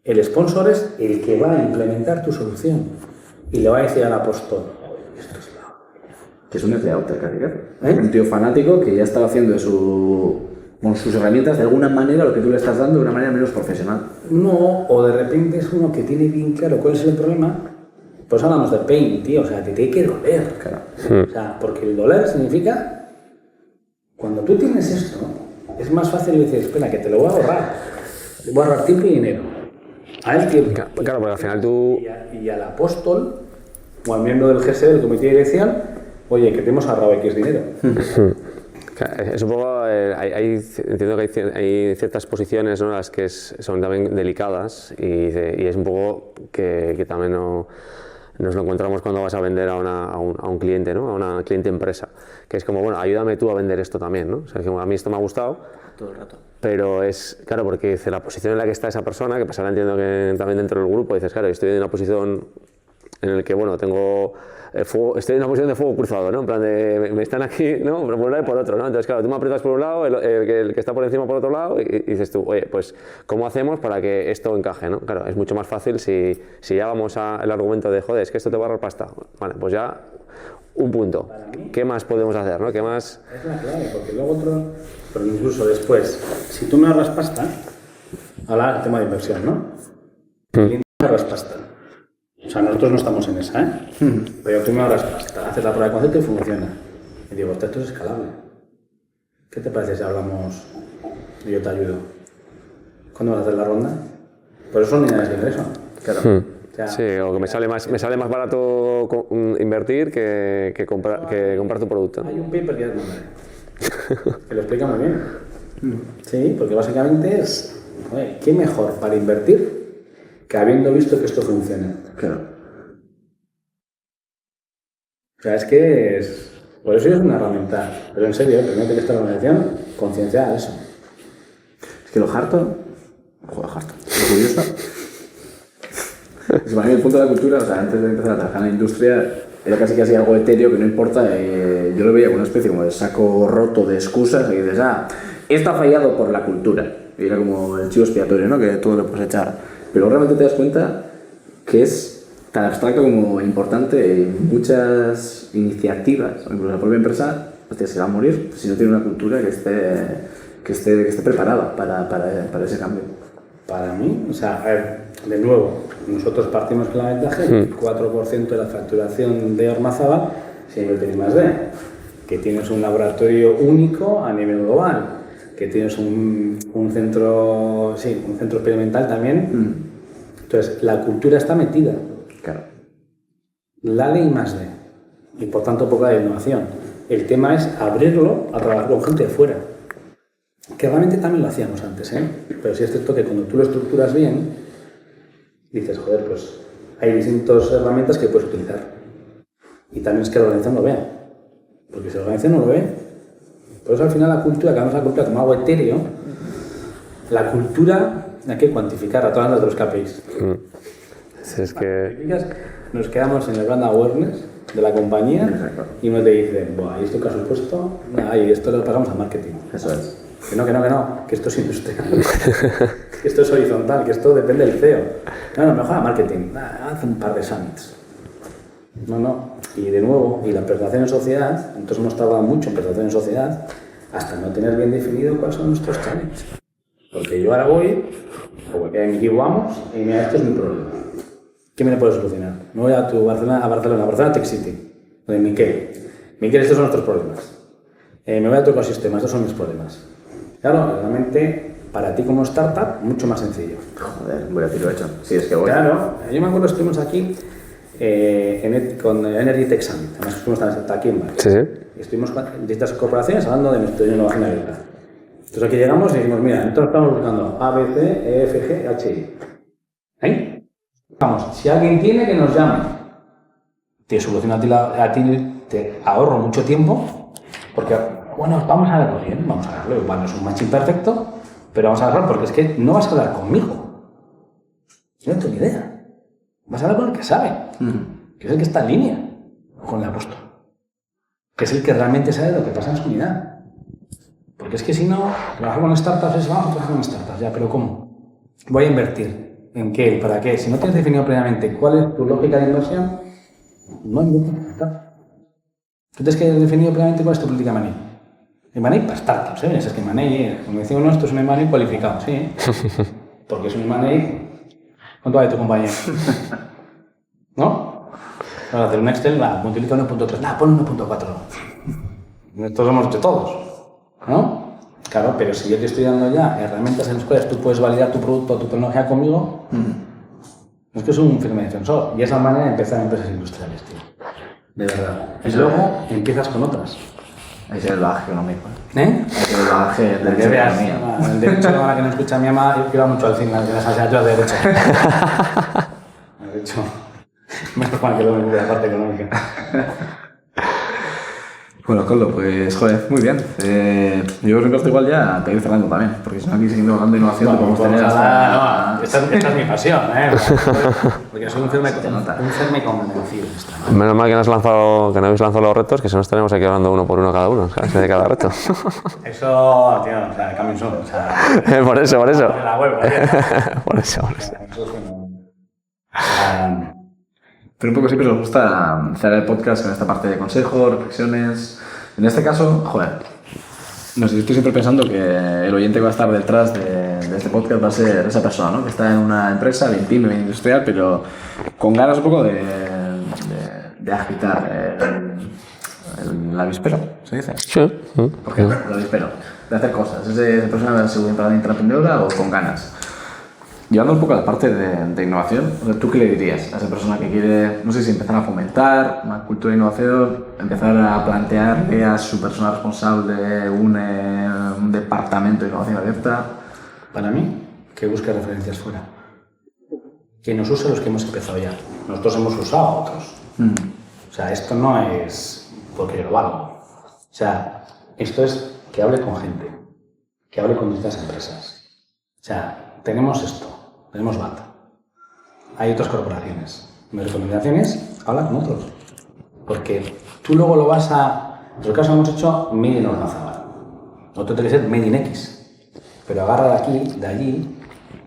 [SPEAKER 2] El sponsor es el que va a implementar tu solución y le va a decir al apóstol, esto es la...
[SPEAKER 1] Que es un empleado, un tío fanático que ya estaba haciendo con sus herramientas de alguna manera lo que tú le estás dando de una manera menos profesional.
[SPEAKER 2] No, o de repente es uno que tiene bien claro cuál es el problema. Pues hablamos de pain, tío, o sea, te tiene que doler. Claro. O sea, porque el doler significa... Cuando tú tienes esto, es más fácil decir, espera, que te lo voy a ahorrar. Te voy a ahorrar tiempo y dinero. A él tiempo.
[SPEAKER 3] Claro, porque al final tú...
[SPEAKER 2] Y al apóstol, o al miembro del GSE, del comité de dirección, oye, que te hemos ahorrado X dinero.
[SPEAKER 3] Es un poco... entiendo que hay ciertas posiciones, ¿no?, las que son también delicadas y es un poco que también nos lo encontramos cuando vas a vender a un cliente, ¿no?, a una cliente empresa, que es como, bueno, ayúdame tú a vender esto también, ¿no? O sea, que a mí esto me ha gustado,
[SPEAKER 1] todo el rato.
[SPEAKER 3] Pero es, claro, porque dice la posición en la que está esa persona, que pues ahora entiendo que también dentro del grupo dices, claro, yo estoy en una posición en el que, bueno, tengo estoy en una posición de fuego cruzado, ¿no? En plan de, me están aquí, ¿no? Por un lado y por otro, ¿no? Entonces, claro, tú me aprietas por un lado, el que está por encima por otro lado, y dices tú, oye, pues, ¿cómo hacemos para que esto encaje, ¿no? Claro, es mucho más fácil si ya vamos al argumento de, joder, es que esto te va a ahorrar pasta. Vale, pues ya, un punto. ¿Qué más podemos hacer, no? ¿Qué más?
[SPEAKER 2] Es la clave, porque luego pero incluso después, si tú me ahorras pasta, habla del tema de inversión, ¿no? Me ahorras pasta. O sea, nosotros no estamos en esa, ¿eh? Pero tú me ahorras pasta, haces la prueba de concepto y funciona. Y digo, esto es escalable. ¿Qué te parece si hablamos y yo te ayudo? ¿Cuándo vas a hacer la ronda? Por eso son unidades de ingreso. Claro.
[SPEAKER 3] O sea, sí, o que me sale más barato invertir que comprar tu producto.
[SPEAKER 2] Hay un paper que ya te que lo explica muy bien. Sí, porque básicamente es, oye, ¿qué mejor para invertir que habiendo visto que esto funciona?
[SPEAKER 1] Claro.
[SPEAKER 2] O sea, es que es... Por eso es una herramienta. Pero en serio, permite que esta organización concienciada eso.
[SPEAKER 1] Es que lo harto... Joder, harto. Lo curioso... Es para mí el punto de la cultura, o sea, antes de empezar a trabajar en la industria, era casi algo etéreo que no importa. Yo lo veía como una especie como de saco roto de excusas y dices, esto ha fallado por la cultura. Y era como el chivo expiatorio, ¿no? Que todo lo puedes echar. Pero realmente te das cuenta que es tan abstracto como importante en muchas iniciativas, o incluso la propia empresa, hostia, se va a morir si no tiene una cultura que esté preparada para ese cambio.
[SPEAKER 2] Para mí, o sea, a ver, de nuevo, nosotros partimos con la ventaja del 4% de la facturación de Ormazábal se invierte en I+D, que tienes un laboratorio único a nivel global, que tienes un centro experimental también. Entonces, la cultura está metida.
[SPEAKER 1] Claro.
[SPEAKER 2] La de I+D, y por tanto poca de innovación. El tema es abrirlo a trabajar con gente de fuera. Que realmente también lo hacíamos antes, ¿eh? Pero sí es cierto que cuando tú lo estructuras bien, dices, joder, pues hay distintas herramientas que puedes utilizar. Y también es que la organización lo vea. Porque si la organización no lo ve, pues al final la cultura, que además la cultura como algo etéreo, la cultura hay que cuantificar a todas las de los KPIs.
[SPEAKER 3] Si es que...
[SPEAKER 2] Nos quedamos en el brand awareness de la compañía.
[SPEAKER 1] Exacto.
[SPEAKER 2] Y uno te dice, ¿y esto que has supuesto? Y esto lo pasamos a marketing.
[SPEAKER 1] Eso es.
[SPEAKER 2] Que no, que esto es industrial, que esto es horizontal, que esto depende del CEO. No, mejor a marketing, haz un par de summits. No. Y de nuevo, y la presentación en sociedad, entonces hemos tardado mucho en presentación en sociedad hasta no tener bien definido cuáles son nuestros challenges. Porque yo ahora voy, o en mi equipo vamos, y mira, esto es mi problema. ¿Qué me puede solucionar? Me voy a Barcelona Tech City, donde Miquel, estos son nuestros problemas. Me voy a tu ecosistema, estos son mis problemas. Claro, realmente, para ti como startup, mucho más sencillo.
[SPEAKER 1] Joder, voy a decirlo hecho. Sí, es que voy.
[SPEAKER 2] Claro, yo me acuerdo que estuvimos aquí con Energy Tech Summit, además estuvimos aquí en Madrid.
[SPEAKER 3] Sí.
[SPEAKER 2] Y estuvimos con distintas corporaciones hablando de nuestra innovación abierta. Entonces aquí llegamos y dijimos, mira, nosotros estamos buscando A, B, C, E, F, G, H, I. ¿Ahí? Vamos, si alguien tiene, que nos llame. Te soluciona a ti, te ahorro mucho tiempo, porque, bueno, vamos a verlo bien, igual no es un matching perfecto, pero vamos a verlo porque es que no vas a hablar conmigo. Yo no tengo ni idea. Vas a hablar con el que sabe, que es el que está en línea con el apóstol, que es el que realmente sabe lo que pasa en su unidad. Porque es que si no, trabajar con startups vamos a trabajar con startups, ya, pero ¿cómo? Voy a invertir. ¿En qué? ¿Para qué? Si no tienes definido previamente cuál es tu lógica de inversión, no inviertes en startups. Tú tienes que haber definido previamente cuál es tu política M&A. M&A para startups, ¿eh? Es que M&A, como decimos, no, esto es un M&A cualificado, ¿sí? Porque es un M&A... ¿Cuánto vale tu compañía? ¿No? Para hacer un Excel, multiplica 1.3, pon 1.4. Esto lo hemos hecho todos, ¿no? Claro, pero si yo te estoy dando ya herramientas en las cuales tú puedes validar tu producto o tu tecnología conmigo, es que es un firme defensor. Y esa manera de empezar empresas industriales, tío. De verdad. Y luego empiezas con otras.
[SPEAKER 1] Ahí es el bagaje económico.
[SPEAKER 2] ¿Eh?
[SPEAKER 1] Ahí es el bagaje del
[SPEAKER 2] Que veas, el derecho, ahora que no escucha a mi mamá, yo iba mucho al cine, de las asignaturas de derecho. De hecho, menos mal que lo me la parte económica.
[SPEAKER 1] Bueno, Coldo, pues joder, muy bien. Yo creo que esto igual ya te ir cerrando también, porque si no aquí siguiendo hablando de innovación,
[SPEAKER 2] Bueno,
[SPEAKER 1] podemos tener
[SPEAKER 2] no, esta es mi pasión, porque soy un firme convencido.
[SPEAKER 3] Menos mal que no habéis lanzado los retos, que si no estaremos aquí hablando uno por uno cada uno, ¿sabes? De cada reto.
[SPEAKER 2] Eso, tío, o sea, coming soon, o sea...
[SPEAKER 3] Por eso.
[SPEAKER 2] En la web,
[SPEAKER 3] Por eso.
[SPEAKER 1] Pero un poco siempre nos gusta cerrar el podcast con esta parte de consejos, reflexiones. En este caso, joder, no sé, estoy siempre pensando que el oyente que va a estar detrás de este podcast va a ser esa persona, ¿no? Que está en una empresa, bien pyme, bien industrial, pero con ganas un poco de agitar el avispero, ¿se dice?
[SPEAKER 3] Sí.
[SPEAKER 1] ¿Por qué? El avispero. De hacer cosas. ¿Es de persona intraemprendedora o con ganas? Llevando un poco a la parte de innovación, ¿tú qué le dirías a esa persona que quiere, no sé si empezar a fomentar una cultura de innovación, empezar a plantearle a su persona responsable un departamento de innovación abierta?
[SPEAKER 2] Para mí, que busque referencias fuera. Que nos use los que hemos empezado ya. Nosotros hemos usado a otros. O sea, esto no es porque yo lo valgo. O sea, esto es que hable con gente, que hable con distintas empresas. O sea, tenemos esto. Tenemos BAT. Hay otras corporaciones. Mi recomendación es hablar con otros. Porque tú luego lo vas a... En nuestro caso hemos hecho Made in Ormazábal. Otro tiene que ser Made in X. Pero agarra de aquí, de allí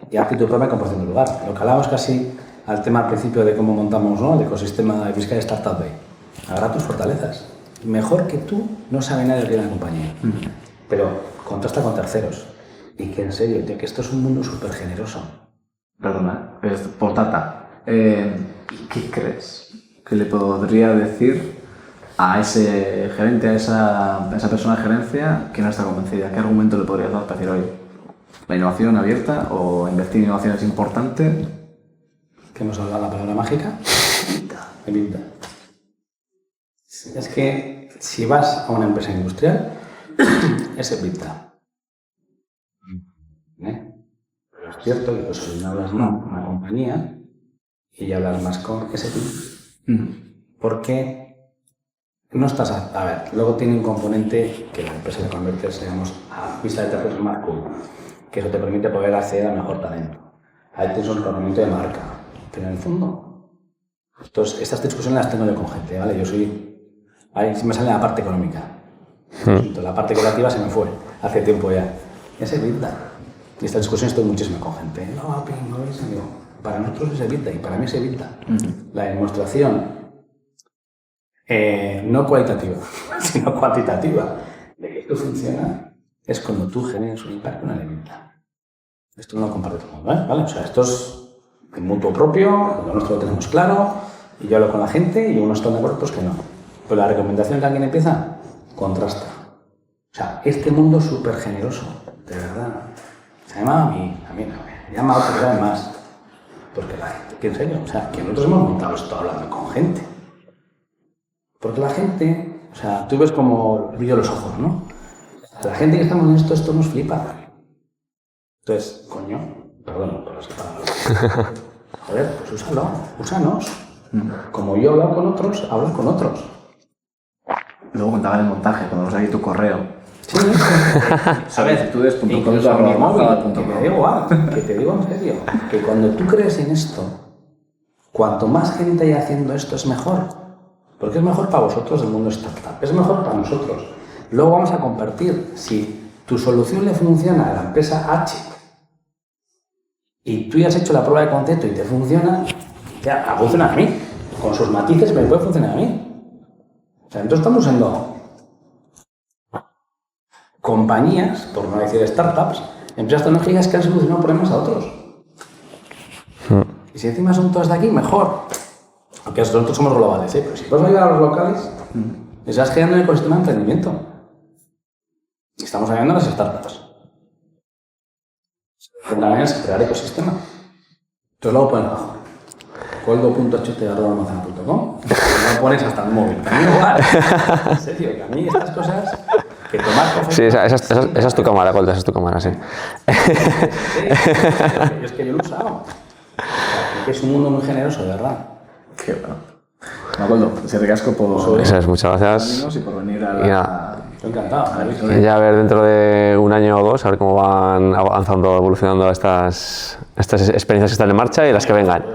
[SPEAKER 2] y haz tu propia composición del lugar. Lo que hablábamos casi al tema al principio de cómo montamos, ¿no?, el ecosistema de fiscal startup Day. Agarra tus fortalezas. Mejor que tú no sabe nadie de la compañía. Pero contrasta con terceros. Y que en serio, tío, que esto es un mundo súper generoso.
[SPEAKER 1] Perdona, Portata, ¿qué crees que le podría decir a ese gerente, a esa persona de gerencia que no está convencida? ¿Qué argumento le podrías dar para decir, oye, la innovación abierta o invertir en innovación es importante?
[SPEAKER 2] ¿Qué nos habla la palabra mágica? Evita. Es que si vas a una empresa industrial, es evita. Pero es cierto que pues, no hablas más con una compañía y ya hablas más con ese tipo. Porque no estás a ver, luego tiene un componente que la empresa le convierte, digamos, a vista de terceros más cool, que eso te permite poder acceder a mejor talento. Ahí tienes un reconocimiento de marca, pero en el fondo, estas discusiones las tengo yo con gente, ¿vale? Yo soy, ahí me sale la parte económica. La parte creativa se me fue hace tiempo ya. Es evita. Y esta discusión estoy muchísimo con gente. No es amigo. Para nosotros es evita y para mí es evita. La demostración no cualitativa, sino cuantitativa de que esto funciona es cuando tú generas un impacto en la evita. Esto no lo comparte todo el mundo, ¿vale? O sea, esto es en mutuo propio, cuando nosotros lo tenemos claro, y yo hablo con la gente y unos están de acuerdo, otros que no. Pero la recomendación que alguien empieza, contrasta. O sea, este mundo es súper generoso, de verdad. Se llama a mí, me llama a otros que saben más. Porque la gente, que en serio, o sea, que nosotros hemos montado esto hablando con gente. Porque la gente, o sea, tú ves como brillo los ojos, ¿no? La gente que estamos en esto nos flipa. Entonces, coño, perdón por las palabras. Joder, pues úsalo, úsanos. Como yo he hablado con otros, hablas con otros.
[SPEAKER 1] Luego contaba el montaje, cuando nos aquí tu correo.
[SPEAKER 2] Sí, solicitudes.com. Que te digo en serio, que cuando tú crees en esto, cuanto más gente haya haciendo esto es mejor. Porque es mejor para vosotros el mundo startup, es mejor para nosotros. Luego vamos a compartir, si tu solución le funciona a la empresa H y tú ya has hecho la prueba de concepto y te funciona, ya, va a funcionar a mí. Con sus matices me puede funcionar a mí. O sea, entonces estamos usando compañías, por no decir startups, empresas tecnológicas que han solucionado problemas a otros. Y si encima son todas de aquí, mejor. Aunque nosotros somos globales, pero si puedes ayudar a los locales, estás creando un ecosistema de emprendimiento. Y estamos ayudando a las startups. También es crear ecosistema. Entonces luego pones abajo. coldo.ht@almacena.com y lo pones hasta el móvil. También igual. En serio, que a mí estas cosas... Que tomar café...
[SPEAKER 3] Sí, esa es tu cámara, Coldo, esa es tu cámara, sí.
[SPEAKER 2] Es que yo lo he usado. O sea, que es un mundo muy generoso, de verdad.
[SPEAKER 1] Qué bueno. Me acuerdo, se recasco por
[SPEAKER 3] Eso es, muchas gracias.
[SPEAKER 1] amigos y por venir a
[SPEAKER 3] Y nada.
[SPEAKER 2] Estoy encantado.
[SPEAKER 3] Y ya a ver dentro de un año o dos, a ver cómo van avanzando, evolucionando estas experiencias que están en marcha y las que vengan.